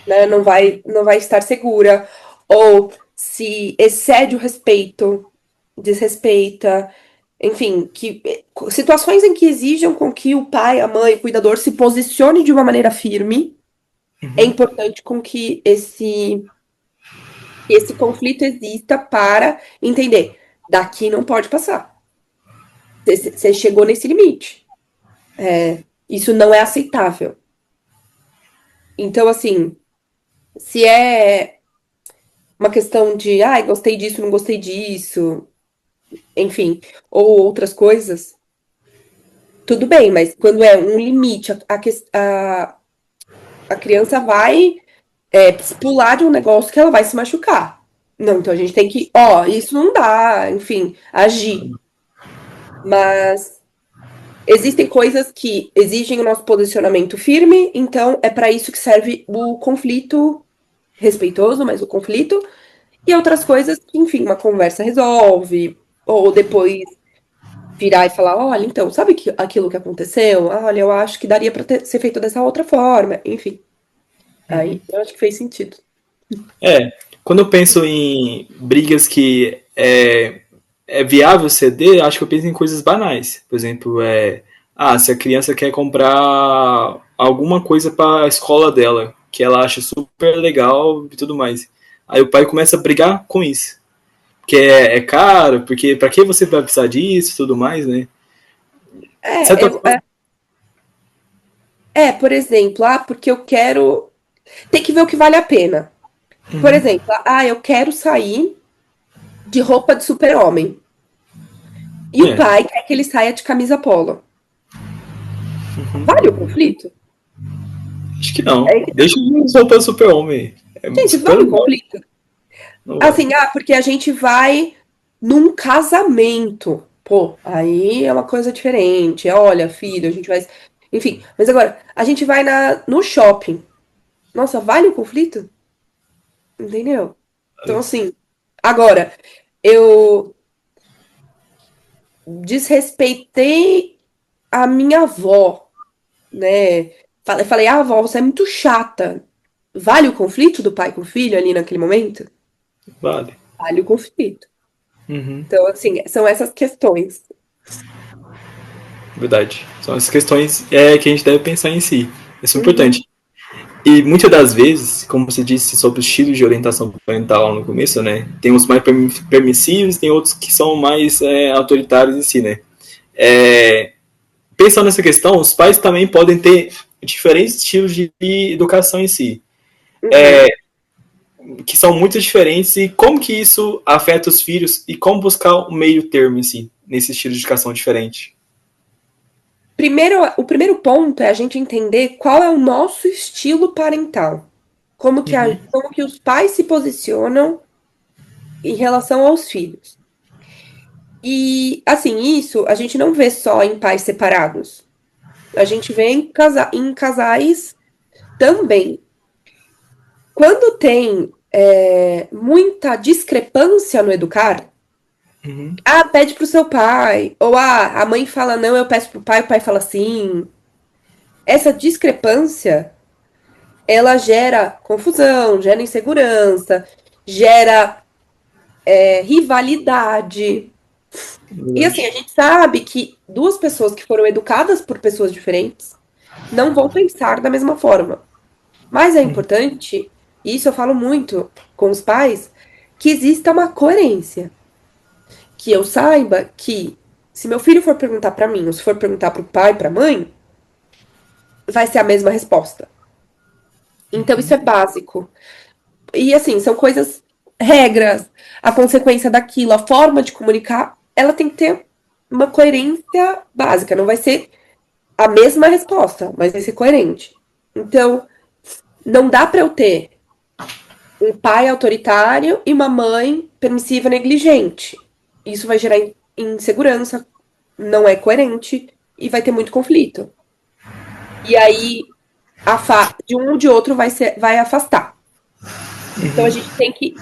né, não vai estar segura, ou se excede o respeito, desrespeita, enfim, situações em que exijam com que o pai, a mãe, o cuidador se posicione de uma maneira firme, é importante com que esse conflito exista para entender, daqui não pode passar. Você chegou nesse limite. Isso não é aceitável. Então, assim, se é uma questão de, gostei disso, não gostei disso, enfim, ou outras coisas, tudo bem, mas quando é um limite, a criança vai pular de um negócio que ela vai se machucar. Não, então a gente tem que, isso não dá, enfim, agir. Mas existem coisas que exigem o nosso posicionamento firme, então é para isso que serve o conflito respeitoso, mas o conflito, e outras coisas que, enfim, uma conversa resolve, ou depois virar e falar, olha, então, sabe aquilo que aconteceu? Olha, eu acho que daria para ser feito dessa outra forma, enfim. Aí eu acho que fez sentido. Quando eu penso em brigas que é viável ceder, acho que eu penso em coisas banais. Por exemplo, se a criança quer comprar alguma coisa para a escola dela, que ela acha super legal e tudo mais. Aí o pai começa a brigar com isso. Que é caro, porque para que você vai precisar disso e tudo mais, né? Certa coisa, Por exemplo, porque eu quero. Tem que ver o que vale a pena. Por exemplo, eu quero sair de roupa de super-homem. E o pai quer que ele saia de camisa polo. Vale o conflito? Acho que não. É que- Deixa ele usar para super-homem. Gente, vale o conflito? Não vai. Assim, porque a gente vai num casamento. Pô, aí é uma coisa diferente. Olha, filho, a gente vai. Enfim, mas agora, a gente vai no shopping. Nossa, vale o conflito? Entendeu? Então, assim, agora, eu desrespeitei a minha avó, né? Falei, avó, você é muito chata. Vale o conflito do pai com o filho ali naquele momento? Vale. Vale o conflito. Uhum. Então, assim, são essas questões. Verdade. São as questões que a gente deve pensar em si. Isso é Uhum. importante. E muitas das vezes, como você disse sobre os estilos de orientação parental no começo, né? Tem uns mais permissivos, tem outros que são mais autoritários em si, né? Pensando nessa questão, os pais também podem ter diferentes estilos de educação em si, que são muito diferentes, e como que isso afeta os filhos e como buscar um meio termo em si, nesse estilo de educação diferente. O primeiro ponto é a gente entender qual é o nosso estilo parental. Como que os pais se posicionam em relação aos filhos. E, assim, isso a gente não vê só em pais separados. A gente vê em casais também. Quando tem muita discrepância no educar, pede pro seu pai. Ou a mãe fala não, eu peço pro pai, o pai fala sim. Essa discrepância, ela gera confusão, gera insegurança, gera rivalidade. E assim, a gente sabe que duas pessoas que foram educadas por pessoas diferentes não vão pensar da mesma forma. Mas é importante, e isso eu falo muito com os pais, que exista uma coerência. Que eu saiba que se meu filho for perguntar pra mim, ou se for perguntar pro pai, pra mãe, vai ser a mesma resposta. Então isso é básico. E assim, são coisas, regras, a consequência daquilo, a forma de comunicar, ela tem que ter uma coerência básica. Não vai ser a mesma resposta, mas vai ser coerente. Então, não dá pra eu ter um pai autoritário e uma mãe permissiva negligente. Isso vai gerar insegurança, não é coerente e vai ter muito conflito. E aí, de um ou de outro vai afastar. Então a gente tem que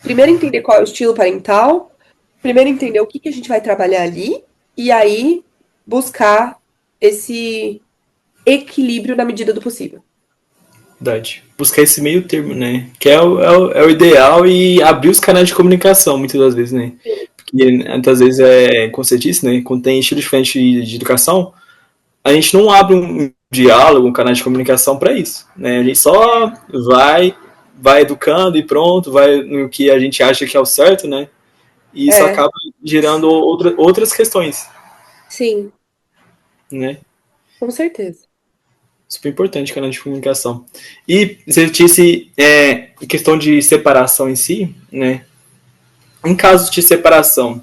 primeiro entender qual é o estilo parental, primeiro entender o que a gente vai trabalhar ali, e aí buscar esse equilíbrio na medida do possível. Verdade. Buscar esse meio termo, né? Que é o ideal, e abrir os canais de comunicação, muitas das vezes, né? Porque muitas vezes, como você disse, né? Quando tem estilo diferente de educação, a gente não abre um diálogo, um canal de comunicação para isso, né? A gente só vai educando e pronto, vai no que a gente acha que é o certo, né? E isso acaba gerando outras questões. Sim. Né? Com certeza. Super importante canal de comunicação. E você disse questão de separação em si, né? Em casos de separação,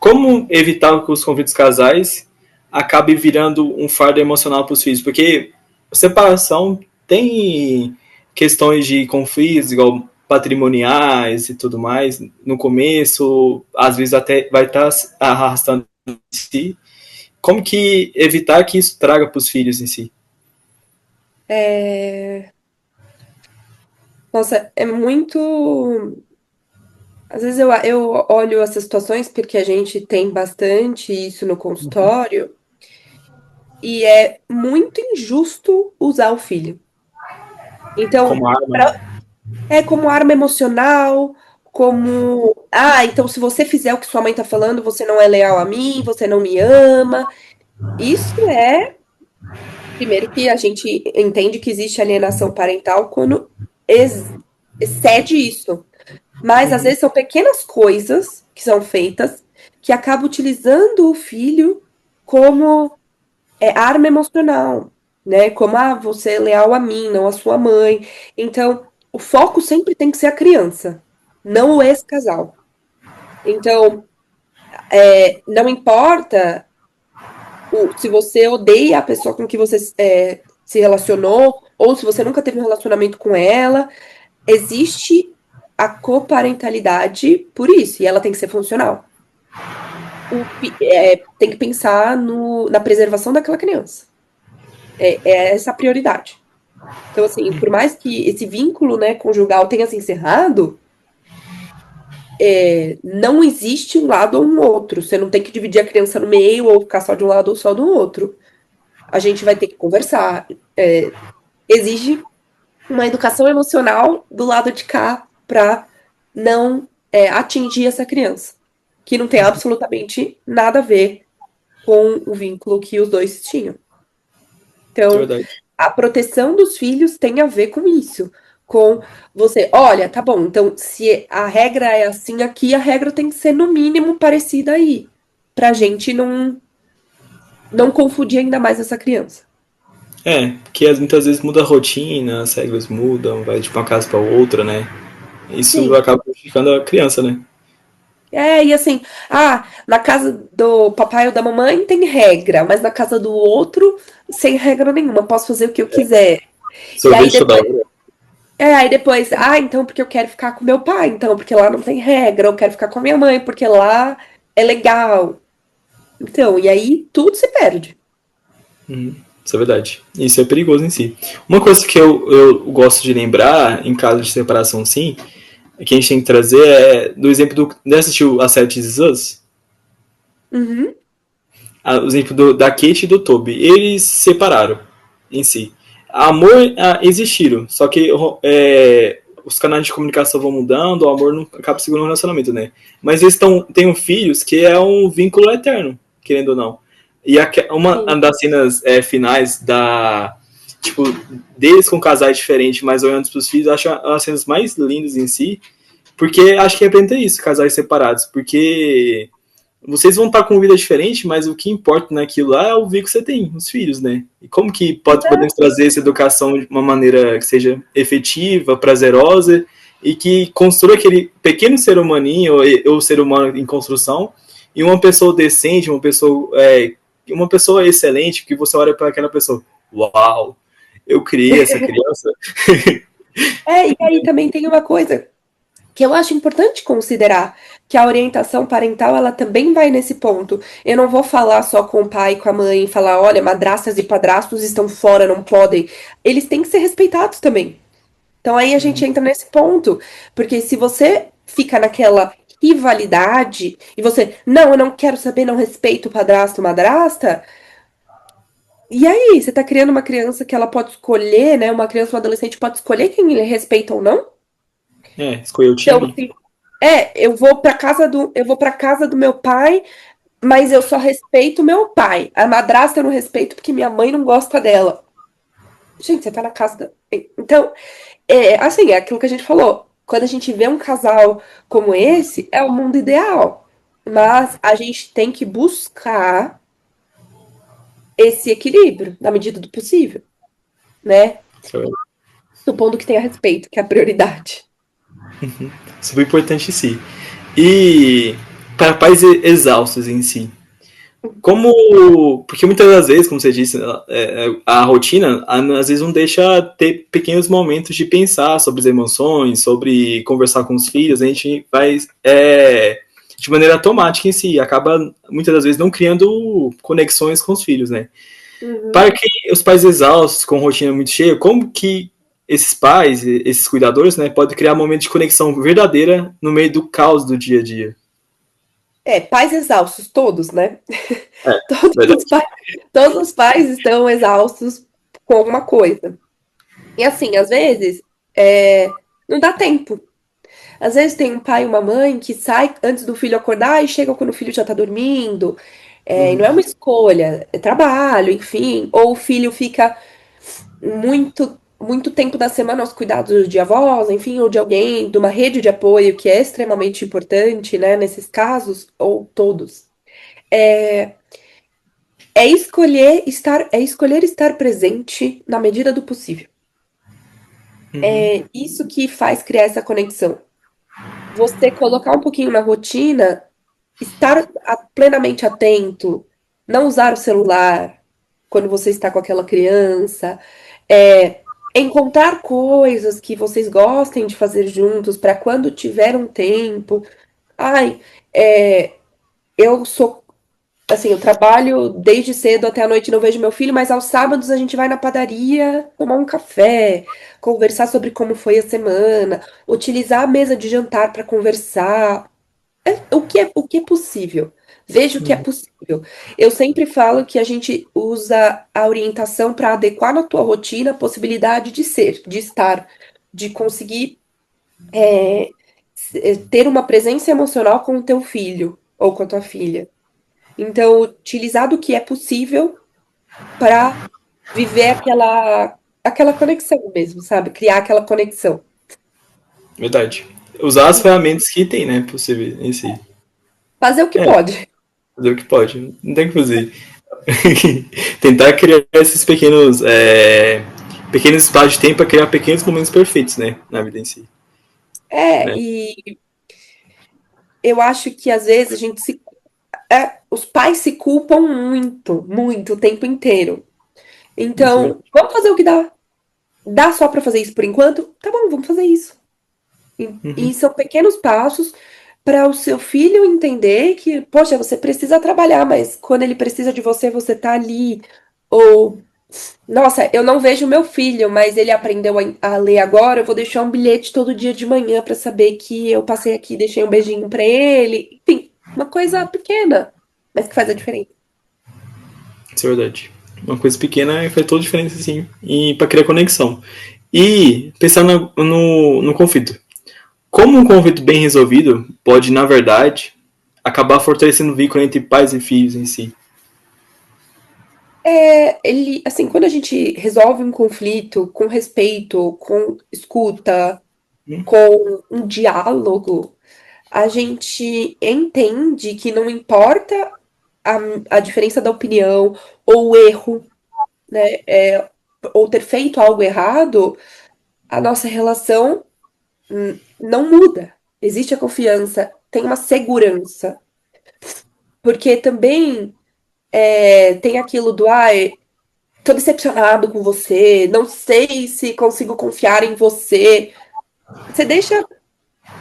como evitar que os conflitos casais acabem virando um fardo emocional para os filhos? Porque separação tem questões de conflitos, igual patrimoniais e tudo mais. No começo, às vezes até vai estar arrastando em si. Como que evitar que isso traga para os filhos em si? Nossa, é muito. Às vezes eu olho essas situações porque a gente tem bastante isso no consultório e é muito injusto usar o filho. Então, Como arma. é como arma emocional, como. Então se você fizer o que sua mãe tá falando, você não é leal a mim, você não me ama. Isso é. Primeiro que a gente entende que existe alienação parental quando excede isso. Mas às vezes são pequenas coisas que são feitas que acabam utilizando o filho como arma emocional. né? Como, você é leal a mim, não a sua mãe. Então, o foco sempre tem que ser a criança, não o ex-casal. Então, não importa se você odeia a pessoa com que você se relacionou, ou se você nunca teve um relacionamento com ela, existe a coparentalidade por isso, e ela tem que ser funcional. Tem que pensar na preservação daquela criança. É essa a prioridade. Então, assim, por mais que esse vínculo, né, conjugal tenha se encerrado, não existe um lado ou um outro. Você não tem que dividir a criança no meio ou ficar só de um lado ou só do outro. A gente vai ter que conversar. Exige uma educação emocional do lado de cá para não atingir essa criança, que não tem absolutamente nada a ver com o vínculo que os dois tinham. É Então, verdade. a proteção dos filhos tem a ver com isso. Com você, olha, tá bom, então se a regra é assim aqui, a regra tem que ser no mínimo parecida aí. Pra gente não confundir ainda mais essa criança. Porque muitas vezes muda a rotina, as regras mudam, vai de uma casa para outra, né? Isso Sim. acaba prejudicando a criança, né? E assim, na casa do papai ou da mamãe tem regra, mas na casa do outro, sem regra nenhuma, posso fazer o que eu quiser. E aí Sorvete toda depois, hora. então porque eu quero ficar com meu pai, então porque lá não tem regra, eu quero ficar com a minha mãe, porque lá é legal. Então, e aí tudo se perde. Isso é verdade. Isso é perigoso em si. Uma coisa que eu gosto de lembrar, em caso de separação sim, que a gente tem que trazer do exemplo do. Já assistiu a série This Is Us? Uhum. O exemplo da Kate e do Toby. Eles se separaram em si. Amor existiram, só que os canais de comunicação vão mudando, o amor não acaba segurando o relacionamento, né? Mas eles têm filhos que é um vínculo eterno, querendo ou não. E uma Sim. das cenas finais tipo, deles com casais diferentes, mas olhando para os filhos, eu acho as cenas mais lindas em si, porque acho que representa isso, casais separados, porque vocês vão estar com vida diferente, mas o que importa naquilo lá é o vínculo que você tem, os filhos, né? E como que podemos trazer essa educação de uma maneira que seja efetiva, prazerosa e que construa aquele pequeno ser humaninho ou ser humano em construção e uma pessoa decente, uma pessoa excelente, que você olha para aquela pessoa, uau, eu criei essa criança. E aí também tem uma coisa que eu acho importante considerar, que a orientação parental, ela também vai nesse ponto. Eu não vou falar só com o pai e com a mãe e falar, olha, madrastas e padrastos estão fora, não podem. Eles têm que ser respeitados também. Então aí a gente entra nesse ponto, porque se você fica naquela rivalidade e você, não, eu não quero saber, não respeito o padrasto, madrasta, e aí, você tá criando uma criança que ela pode escolher, né? Uma criança, um adolescente pode escolher quem ele respeita ou não? Escolher o Então, time. assim, eu vou para casa do meu pai, mas eu só respeito meu pai. A madrasta eu não respeito porque minha mãe não gosta dela. Gente, você tá na casa da... Então, assim, é aquilo que a gente falou. Quando a gente vê um casal como esse, é o mundo ideal. Mas a gente tem que buscar esse equilíbrio na medida do possível, né? Supondo que tenha respeito, que é a prioridade. Super importante em si. E para pais exaustos em si. Porque muitas das vezes, como você disse, a rotina às vezes não deixa ter pequenos momentos de pensar sobre as emoções, sobre conversar com os filhos. A gente vai de maneira automática em si, acaba muitas das vezes não criando conexões com os filhos, né? Para que os pais exaustos, com rotina muito cheia, como que esses pais, esses cuidadores, né, podem criar momentos de conexão verdadeira no meio do caos do dia a dia? Pais exaustos, todos, né? Verdade. Todos os pais estão exaustos com alguma coisa. E assim, às vezes, não dá tempo. Às vezes tem um pai e uma mãe que sai antes do filho acordar e chega quando o filho já tá dormindo. E não é uma escolha, é trabalho, enfim. Ou o filho fica muito tempo da semana aos cuidados de avós, enfim, ou de alguém, de uma rede de apoio que é extremamente importante, né, nesses casos, ou todos. é escolher estar presente na medida do possível. É isso que faz criar essa conexão. Você colocar um pouquinho na rotina, estar plenamente atento, não usar o celular quando você está com aquela criança, encontrar coisas que vocês gostem de fazer juntos para quando tiver um tempo. Ai, eu sou assim, eu trabalho desde cedo até a noite, não vejo meu filho, mas aos sábados a gente vai na padaria tomar um café, conversar sobre como foi a semana, utilizar a mesa de jantar para conversar. O que é possível. Veja o que é possível. Eu sempre falo que a gente usa a orientação para adequar na tua rotina a possibilidade de ser, de estar, de conseguir ter uma presença emocional com o teu filho ou com a tua filha. Então, utilizar do que é possível para viver aquela conexão mesmo, sabe? Criar aquela conexão. Verdade. Usar as ferramentas que tem, né? Possível em si. Fazer o que É. pode. Fazer o que pode. Não tem o que fazer. Tentar criar esses pequenos espaços de tempo para criar pequenos momentos perfeitos, né? Na vida em si. Né? E eu acho que às vezes a gente os pais se culpam muito, muito, o tempo inteiro. Então, vamos fazer o que dá. Dá só para fazer isso por enquanto? Tá bom, vamos fazer isso. E são pequenos passos para o seu filho entender que, poxa, você precisa trabalhar, mas quando ele precisa de você, você tá ali. Ou, nossa, eu não vejo meu filho, mas ele aprendeu a ler agora, eu vou deixar um bilhete todo dia de manhã para saber que eu passei aqui e deixei um beijinho para ele. Enfim, uma coisa pequena, mas que faz a diferença. Isso é verdade. Uma coisa pequena faz toda a diferença, sim. E para criar conexão. E pensar no conflito. Como um conflito bem resolvido pode, na verdade, acabar fortalecendo o vínculo entre pais e filhos em si. Assim, quando a gente resolve um conflito com respeito, com escuta, com um diálogo, a gente entende que não importa a diferença da opinião ou o erro, né, ou ter feito algo errado, a nossa relação não muda. Existe a confiança, tem uma segurança. Porque também tem aquilo do, tô decepcionado com você, não sei se consigo confiar em você. Você deixa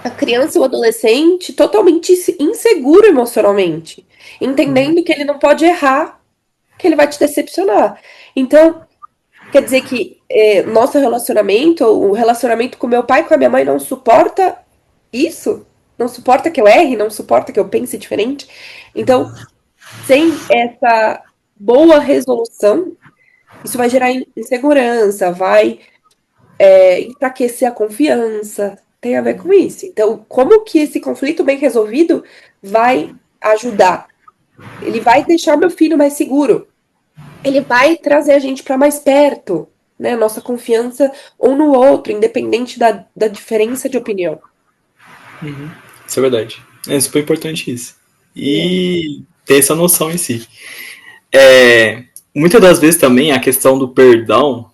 a criança ou o adolescente totalmente inseguro emocionalmente, entendendo que ele não pode errar, que ele vai te decepcionar. Então, quer dizer que nosso relacionamento, o relacionamento com meu pai e com a minha mãe não suporta isso? Não suporta que eu erre? Não suporta que eu pense diferente? Então, sem essa boa resolução, isso vai gerar insegurança, vai enfraquecer a confiança, tem a ver com isso. Então, como que esse conflito bem resolvido vai ajudar? Ele vai deixar meu filho mais seguro. Ele vai trazer a gente para mais perto, né? Nossa confiança um no outro, independente da diferença de opinião. Isso é verdade. É super importante isso. E ter essa noção em si. Muitas das vezes também a questão do perdão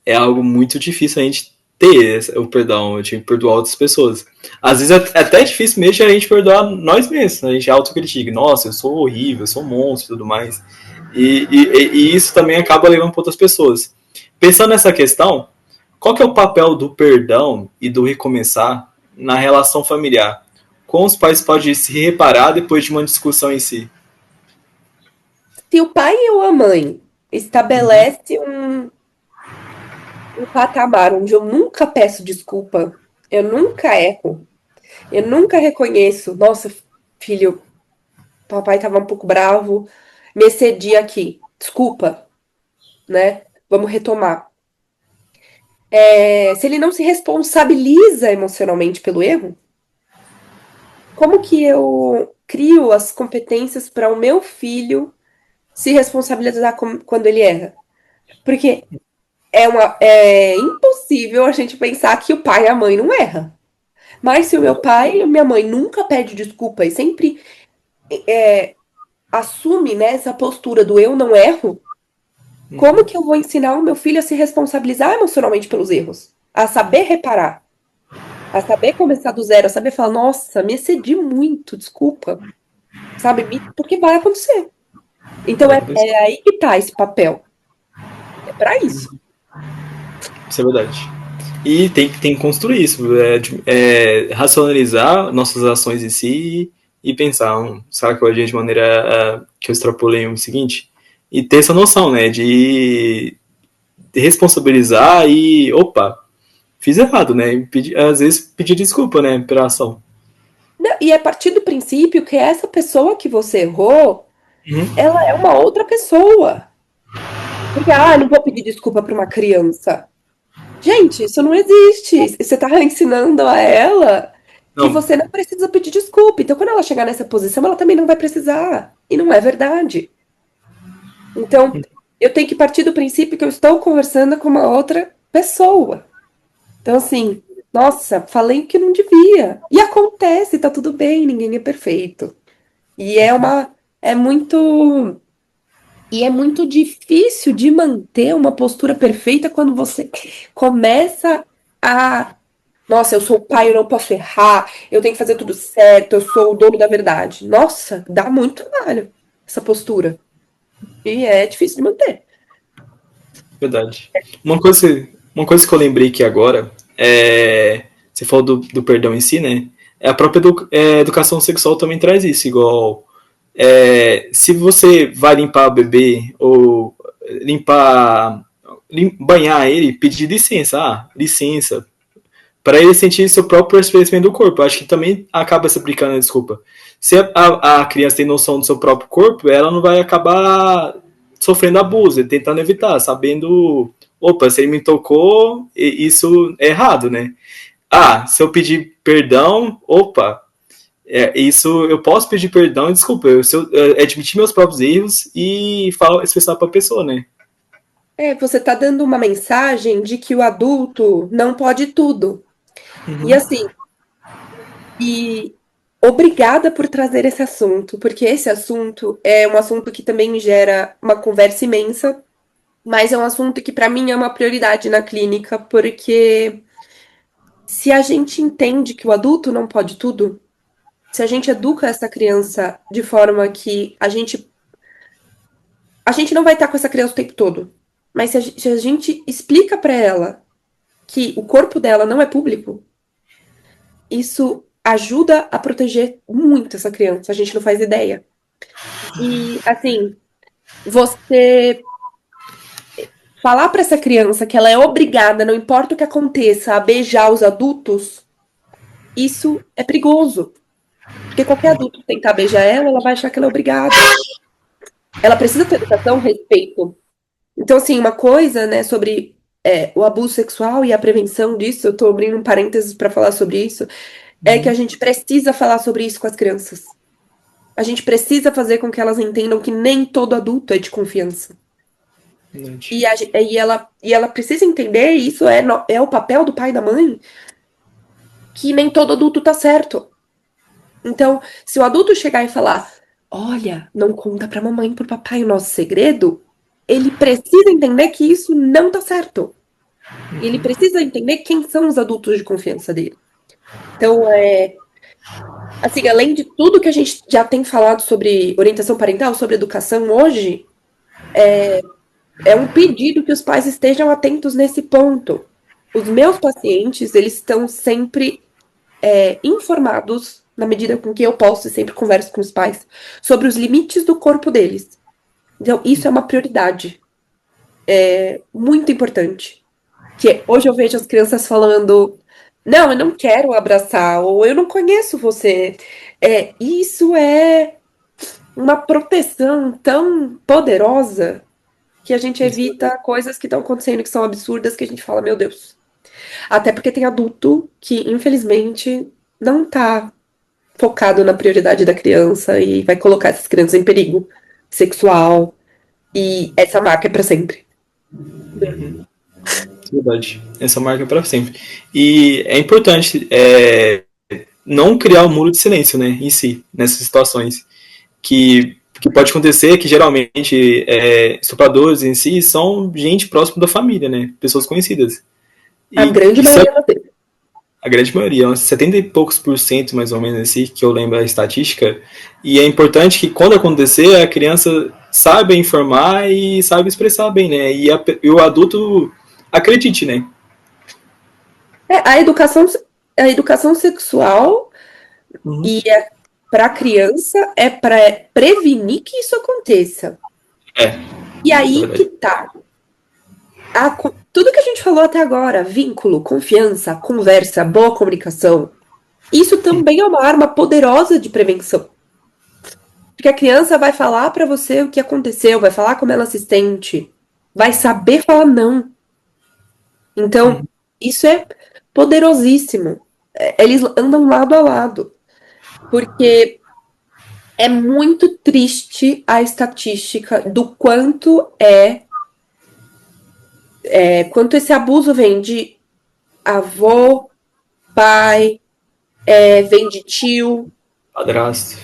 é algo muito difícil a gente ter o perdão, a gente perdoar outras pessoas. Às vezes é até difícil mesmo a gente perdoar nós mesmos, a gente autocritica, nossa, eu sou horrível, eu sou um monstro e tudo mais. E isso também acaba levando para outras pessoas. Pensando nessa questão, qual que é o papel do perdão e do recomeçar na relação familiar? Como os pais podem se reparar depois de uma discussão em si? Se o pai ou a mãe estabelece um patamar onde eu nunca peço desculpa, eu nunca erro, eu nunca reconheço, nossa, filho, papai estava um pouco bravo, me excedi aqui, desculpa, né? Vamos retomar. Se ele não se responsabiliza emocionalmente pelo erro, como que eu crio as competências para o meu filho se responsabilizar quando ele erra? Porque é impossível a gente pensar que o pai e a mãe não erram. Mas se o meu pai e a minha mãe nunca pede desculpa e sempre assume, né, essa postura do eu não erro, como que eu vou ensinar o meu filho a se responsabilizar emocionalmente pelos erros? A saber reparar, a saber começar do zero, a saber falar, nossa, me excedi muito, desculpa, sabe? Porque vai acontecer. Então é aí que tá esse papel. É pra isso. Isso é verdade. E tem que construir isso, racionalizar nossas ações em si e pensar, será que eu agia de maneira que eu extrapolei o seguinte? E ter essa noção, né, de responsabilizar e, opa, fiz errado, né, às vezes pedir desculpa, né, pela ação. Não, e a partir do princípio que essa pessoa que você errou, ela é uma outra pessoa. Porque, não vou pedir desculpa para uma criança. Gente, isso não existe. Você tá ensinando a ela que Não. você não precisa pedir desculpa. Então, quando ela chegar nessa posição, ela também não vai precisar. E não é verdade. Então, eu tenho que partir do princípio que eu estou conversando com uma outra pessoa. Então, assim, nossa, falei o que não devia. E acontece, tá tudo bem, ninguém é perfeito. E é muito difícil de manter uma postura perfeita quando você começa a, nossa, eu sou o pai, eu não posso errar, eu tenho que fazer tudo certo, eu sou o dono da verdade. Nossa, dá muito trabalho essa postura. E é difícil de manter. Verdade. Uma coisa que eu lembrei aqui agora você falou do perdão em si, né? A própria educação sexual também traz isso, igual se você vai limpar o bebê ou banhar ele, pedir licença, licença, para ele sentir seu próprio percebimento do corpo. Eu acho que também acaba se aplicando a desculpa. Se a criança tem noção do seu próprio corpo, ela não vai acabar sofrendo abuso, tentando evitar, sabendo, opa, se ele me tocou, isso é errado, né? Se eu pedir perdão, opa, isso eu posso pedir perdão e desculpa, eu admitir meus próprios erros e expressar para a pessoa, né? Você tá dando uma mensagem de que o adulto não pode tudo. E assim, obrigada por trazer esse assunto, porque esse assunto é um assunto que também gera uma conversa imensa, mas é um assunto que para mim é uma prioridade na clínica, porque se a gente entende que o adulto não pode tudo, se a gente educa essa criança de forma que a gente não vai estar com essa criança o tempo todo, mas se a gente explica para ela que o corpo dela não é público, isso ajuda a proteger muito essa criança, a gente não faz ideia. E, assim, você falar para essa criança que ela é obrigada, não importa o que aconteça, a beijar os adultos, isso é perigoso. Porque qualquer adulto que tentar beijar ela vai achar que ela é obrigada. Ela precisa ter educação, respeito. Então, assim, uma coisa, né, sobre o abuso sexual e a prevenção disso, eu tô abrindo um parênteses para falar sobre isso, é que a gente precisa falar sobre isso com as crianças. A gente precisa fazer com que elas entendam que nem todo adulto é de confiança. E ela precisa entender, e isso é o papel do pai e da mãe, que nem todo adulto tá certo. Então, se o adulto chegar e falar, olha, não conta pra mamãe e pro papai o nosso segredo, ele precisa entender que isso não tá certo. Ele precisa entender quem são os adultos de confiança dele. Então, assim, além de tudo que a gente já tem falado sobre orientação parental, sobre educação hoje, é um pedido que os pais estejam atentos nesse ponto. Os meus pacientes, eles estão sempre informados, na medida com que eu posso, e sempre converso com os pais, sobre os limites do corpo deles. Então, isso é uma prioridade. Muito importante. Que hoje eu vejo as crianças falando, não, eu não quero abraçar, ou eu não conheço você. Isso é uma proteção tão poderosa que a gente evita coisas que estão acontecendo que são absurdas, que a gente fala, meu Deus. Até porque tem adulto que, infelizmente, não tá focado na prioridade da criança e vai colocar essas crianças em perigo sexual. E essa marca é pra sempre. Verdade. Essa marca é para sempre. E é importante não criar um muro de silêncio, né, em si, nessas situações. que pode acontecer é que geralmente estupradores em si são gente próxima da família, né? Pessoas conhecidas. A grande maioria das vezes. A grande maioria, uns 70 e poucos por cento, mais ou menos, assim, que eu lembro a estatística. E é importante que, quando acontecer, a criança saiba informar e saiba expressar bem, né? E o adulto acredite, né? A educação sexual e para a criança é para prevenir que isso aconteça. E aí que tá. Tudo que a gente falou até agora, vínculo, confiança, conversa, boa comunicação, isso também é uma arma poderosa de prevenção. Porque a criança vai falar para você o que aconteceu, vai falar como ela se sente, vai saber falar não. Então, isso é poderosíssimo. Eles andam lado a lado. Porque é muito triste a estatística do quanto quanto esse abuso vem de avô, pai, vem de tio, Padrasto.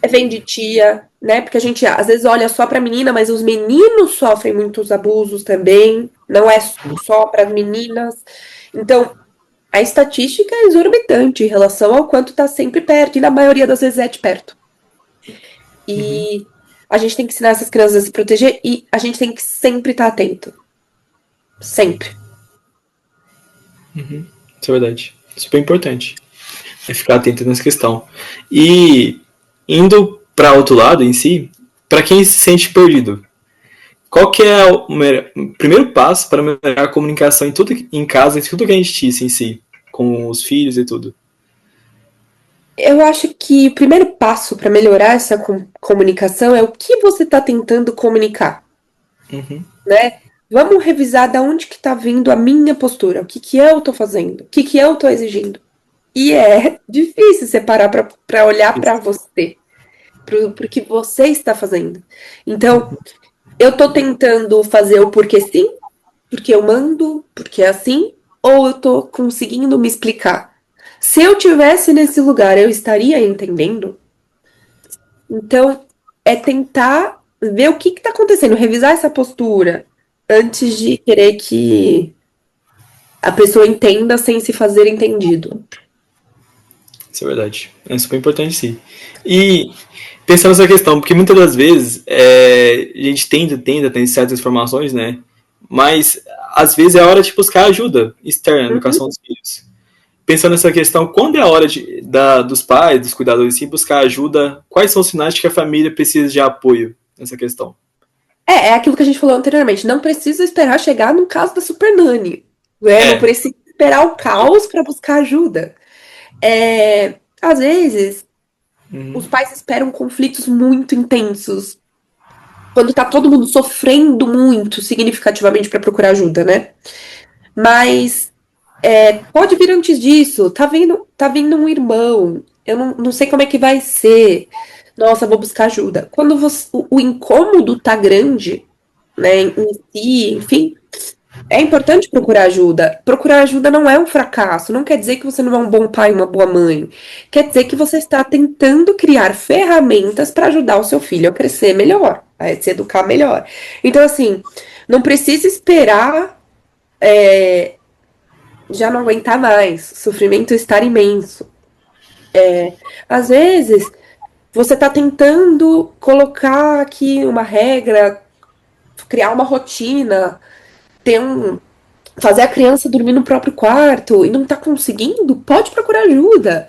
vem de tia, né? Porque a gente às vezes olha só para menina, mas os meninos sofrem muitos abusos também, não é só para as meninas. Então, a estatística é exorbitante em relação ao quanto tá sempre perto, e na maioria das vezes é de perto. E a gente tem que ensinar essas crianças a se proteger e a gente tem que sempre estar atento. Sempre. Isso é verdade. Super importante. É ficar atento nessa questão. E indo para outro lado em si, para quem se sente perdido, qual que é o primeiro passo para melhorar a comunicação em casa, em tudo que a gente disse em si, com os filhos e tudo? Eu acho que o primeiro passo para melhorar essa comunicação é o que você está tentando comunicar. Né? Vamos revisar de onde que está vindo a minha postura, o que eu estou fazendo, o que eu estou exigindo. E é difícil separar para olhar para você, para o que você está fazendo. Então, eu estou tentando fazer o porquê sim, porque eu mando, porque é assim, ou eu estou conseguindo me explicar? Se eu tivesse nesse lugar, eu estaria entendendo? Então, é tentar ver o que está acontecendo, revisar essa postura antes de querer que a pessoa entenda sem se fazer entendido. Isso é verdade. É super importante, sim. E pensando nessa questão, porque muitas das vezes a gente tenta ter certas informações, né? Mas às vezes é hora de buscar ajuda externa na educação dos filhos. Pensando nessa questão, quando é a hora dos pais, dos cuidadores, sim, buscar ajuda, quais são os sinais de que a família precisa de apoio nessa questão? É aquilo que a gente falou anteriormente. Não precisa esperar chegar no caso da Super Nanny. Né? Não precisa esperar o caos para buscar ajuda. Às vezes, os pais esperam conflitos muito intensos. Quando tá todo mundo sofrendo muito significativamente para procurar ajuda, né? Mas pode vir antes disso. Tá vindo um irmão. Eu não sei como é que vai ser. Nossa, vou buscar ajuda. Quando o incômodo tá grande, né, em si, enfim, é importante procurar ajuda. Procurar ajuda não é um fracasso. Não quer dizer que você não é um bom pai, uma boa mãe. Quer dizer que você está tentando criar ferramentas para ajudar o seu filho a crescer melhor, a se educar melhor. Então, assim, não precisa esperar já não aguentar mais. O sofrimento estar imenso. Às vezes, você está tentando colocar aqui uma regra, criar uma rotina, fazer a criança dormir no próprio quarto e não tá conseguindo, pode procurar ajuda.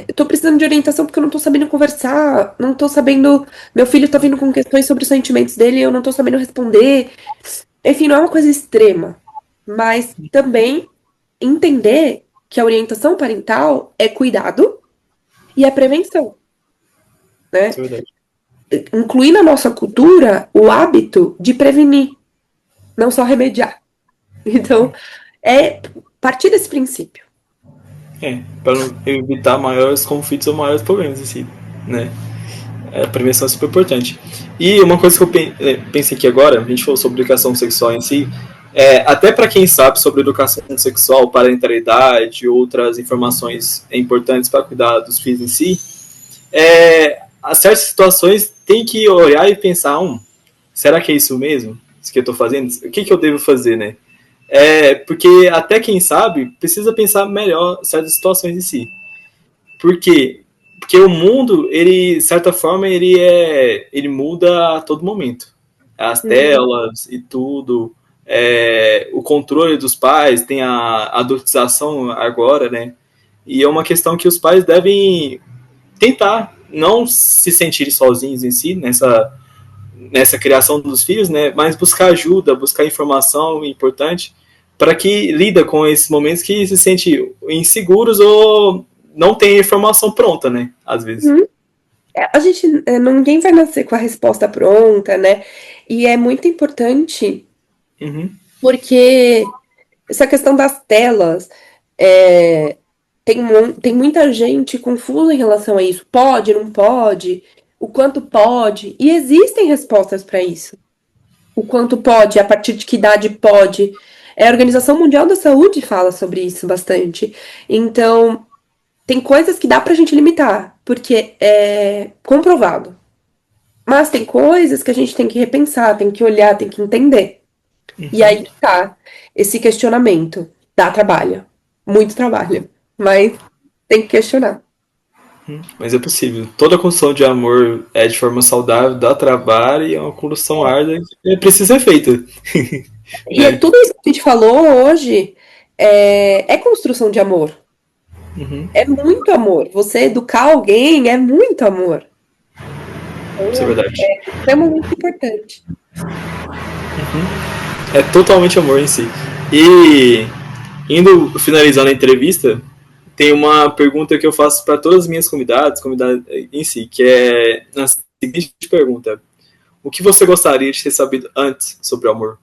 Eu tô precisando de orientação porque eu não tô sabendo conversar, não tô sabendo. Meu filho tá vindo com questões sobre os sentimentos dele e eu não tô sabendo responder. Enfim, não é uma coisa extrema, mas também entender que a orientação parental é cuidado e é prevenção. Né? Isso é verdade. Incluir na nossa cultura o hábito de prevenir, não só remediar. Então, partir desse princípio. Para evitar maiores conflitos ou maiores problemas, assim, né? A prevenção é super importante. E uma coisa que eu pensei aqui agora, a gente falou sobre educação sexual em si, até para quem sabe sobre educação sexual, parentalidade e outras informações importantes para cuidar dos filhos em si, há certas situações tem que olhar e pensar, será que é isso mesmo? Isso que eu estou fazendo? O que eu devo fazer, né? Porque até quem sabe precisa pensar melhor certas situações em si. Por quê? Porque o mundo, ele, de certa forma, ele muda a todo momento. As telas e tudo, o controle dos pais, tem a adultização agora, né? E é uma questão que os pais devem tentar não se sentirem sozinhos em si, nessa criação dos filhos, né? Mas buscar ajuda, buscar informação importante para que lida com esses momentos que se sente inseguros ou não tem informação pronta, né? Às vezes. A gente, ninguém vai nascer com a resposta pronta, né? E é muito importante porque essa questão das telas, tem muita gente confusa em relação a isso. Pode, não pode? O quanto pode? E existem respostas para isso. O quanto pode, a partir de que idade pode. A Organização Mundial da Saúde fala sobre isso bastante. Então, tem coisas que dá pra gente limitar, porque é comprovado. Mas tem coisas que a gente tem que repensar, tem que olhar, tem que entender. E aí tá esse questionamento. Dá trabalho. Muito trabalho. Mas tem que questionar. Mas é possível. Toda construção de amor é de forma saudável, dá trabalho e é uma construção árdua que precisa ser feita. E tudo isso que a gente falou hoje é construção de amor. É muito amor. Você educar alguém é muito amor. Isso é verdade. É extremamente importante. É totalmente amor em si. E indo finalizando a entrevista, tem uma pergunta que eu faço para todas as minhas convidadas em si, que é a seguinte pergunta: o que você gostaria de ter sabido antes sobre o amor?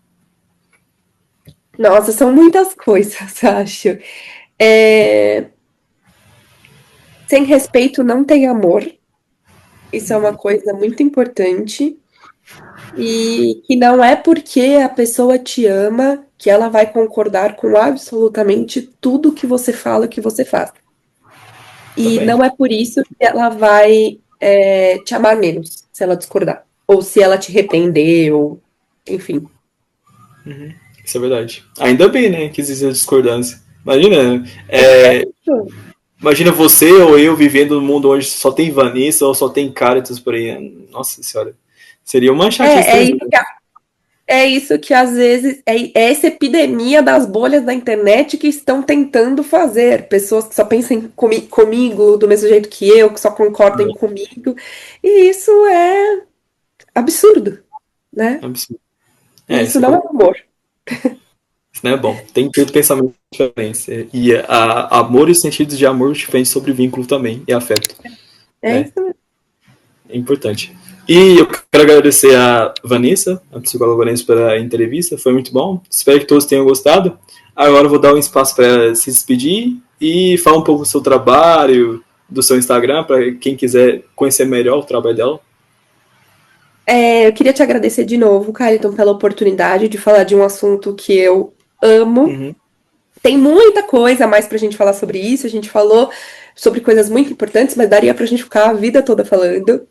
Nossa, são muitas coisas, acho. Sem respeito não tem amor. Isso é uma coisa muito importante. E que não é porque a pessoa te ama que ela vai concordar com absolutamente tudo que você fala, que você faz. E Também. não é por isso que ela vai te amar menos, se ela discordar. Ou se ela te repreender, ou enfim. Isso é verdade. Ainda bem, né, que existe a discordância. Imagina, imagina você ou eu vivendo num mundo onde só tem Vanessa ou só tem Caritas por aí. Nossa senhora. Seria uma chatice. É isso que às vezes é essa epidemia das bolhas da internet que estão tentando fazer. Pessoas que só pensam comigo do mesmo jeito que eu, que só concordem comigo. E isso é absurdo, né? Absurdo. Isso não é amor. Isso não é bom. Tem que ter pensamento diferente. E amor e sentidos de amor diferentes sobre vínculo também e afeto. Isso mesmo. É importante. E eu quero agradecer a Vanessa, a psicóloga Vanessa, pela entrevista. Foi muito bom. Espero que todos tenham gostado. Agora eu vou dar um espaço para ela se despedir e falar um pouco do seu trabalho, do seu Instagram, para quem quiser conhecer melhor o trabalho dela. Eu queria te agradecer de novo, Cariton, pela oportunidade de falar de um assunto que eu amo. Tem muita coisa a mais pra gente falar sobre isso. A gente falou sobre coisas muito importantes, mas daria pra gente ficar a vida toda falando.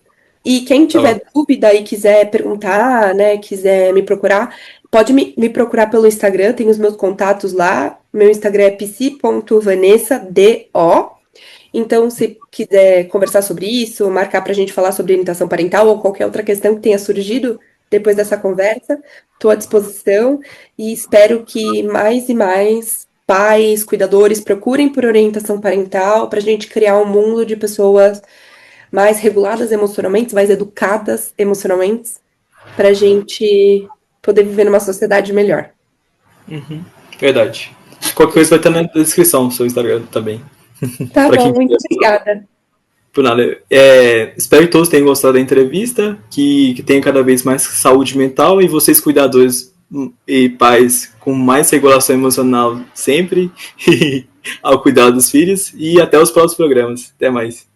E quem tiver dúvida e quiser perguntar, né, quiser me procurar, pode me procurar pelo Instagram, tem os meus contatos lá. Meu Instagram é psi.vanessado. Então, se quiser conversar sobre isso, marcar pra gente falar sobre orientação parental ou qualquer outra questão que tenha surgido depois dessa conversa, estou à disposição e espero que mais e mais pais, cuidadores procurem por orientação parental para a gente criar um mundo de pessoas mais reguladas emocionalmente, mais educadas emocionalmente, para a gente poder viver numa sociedade melhor. Verdade. Qualquer coisa vai estar na descrição do seu Instagram também. Tá bom, muito obrigada. Por nada. Espero que todos tenham gostado da entrevista, que tenham cada vez mais saúde mental e vocês, cuidadores e pais, com mais regulação emocional sempre ao cuidado dos filhos. E até os próximos programas. Até mais.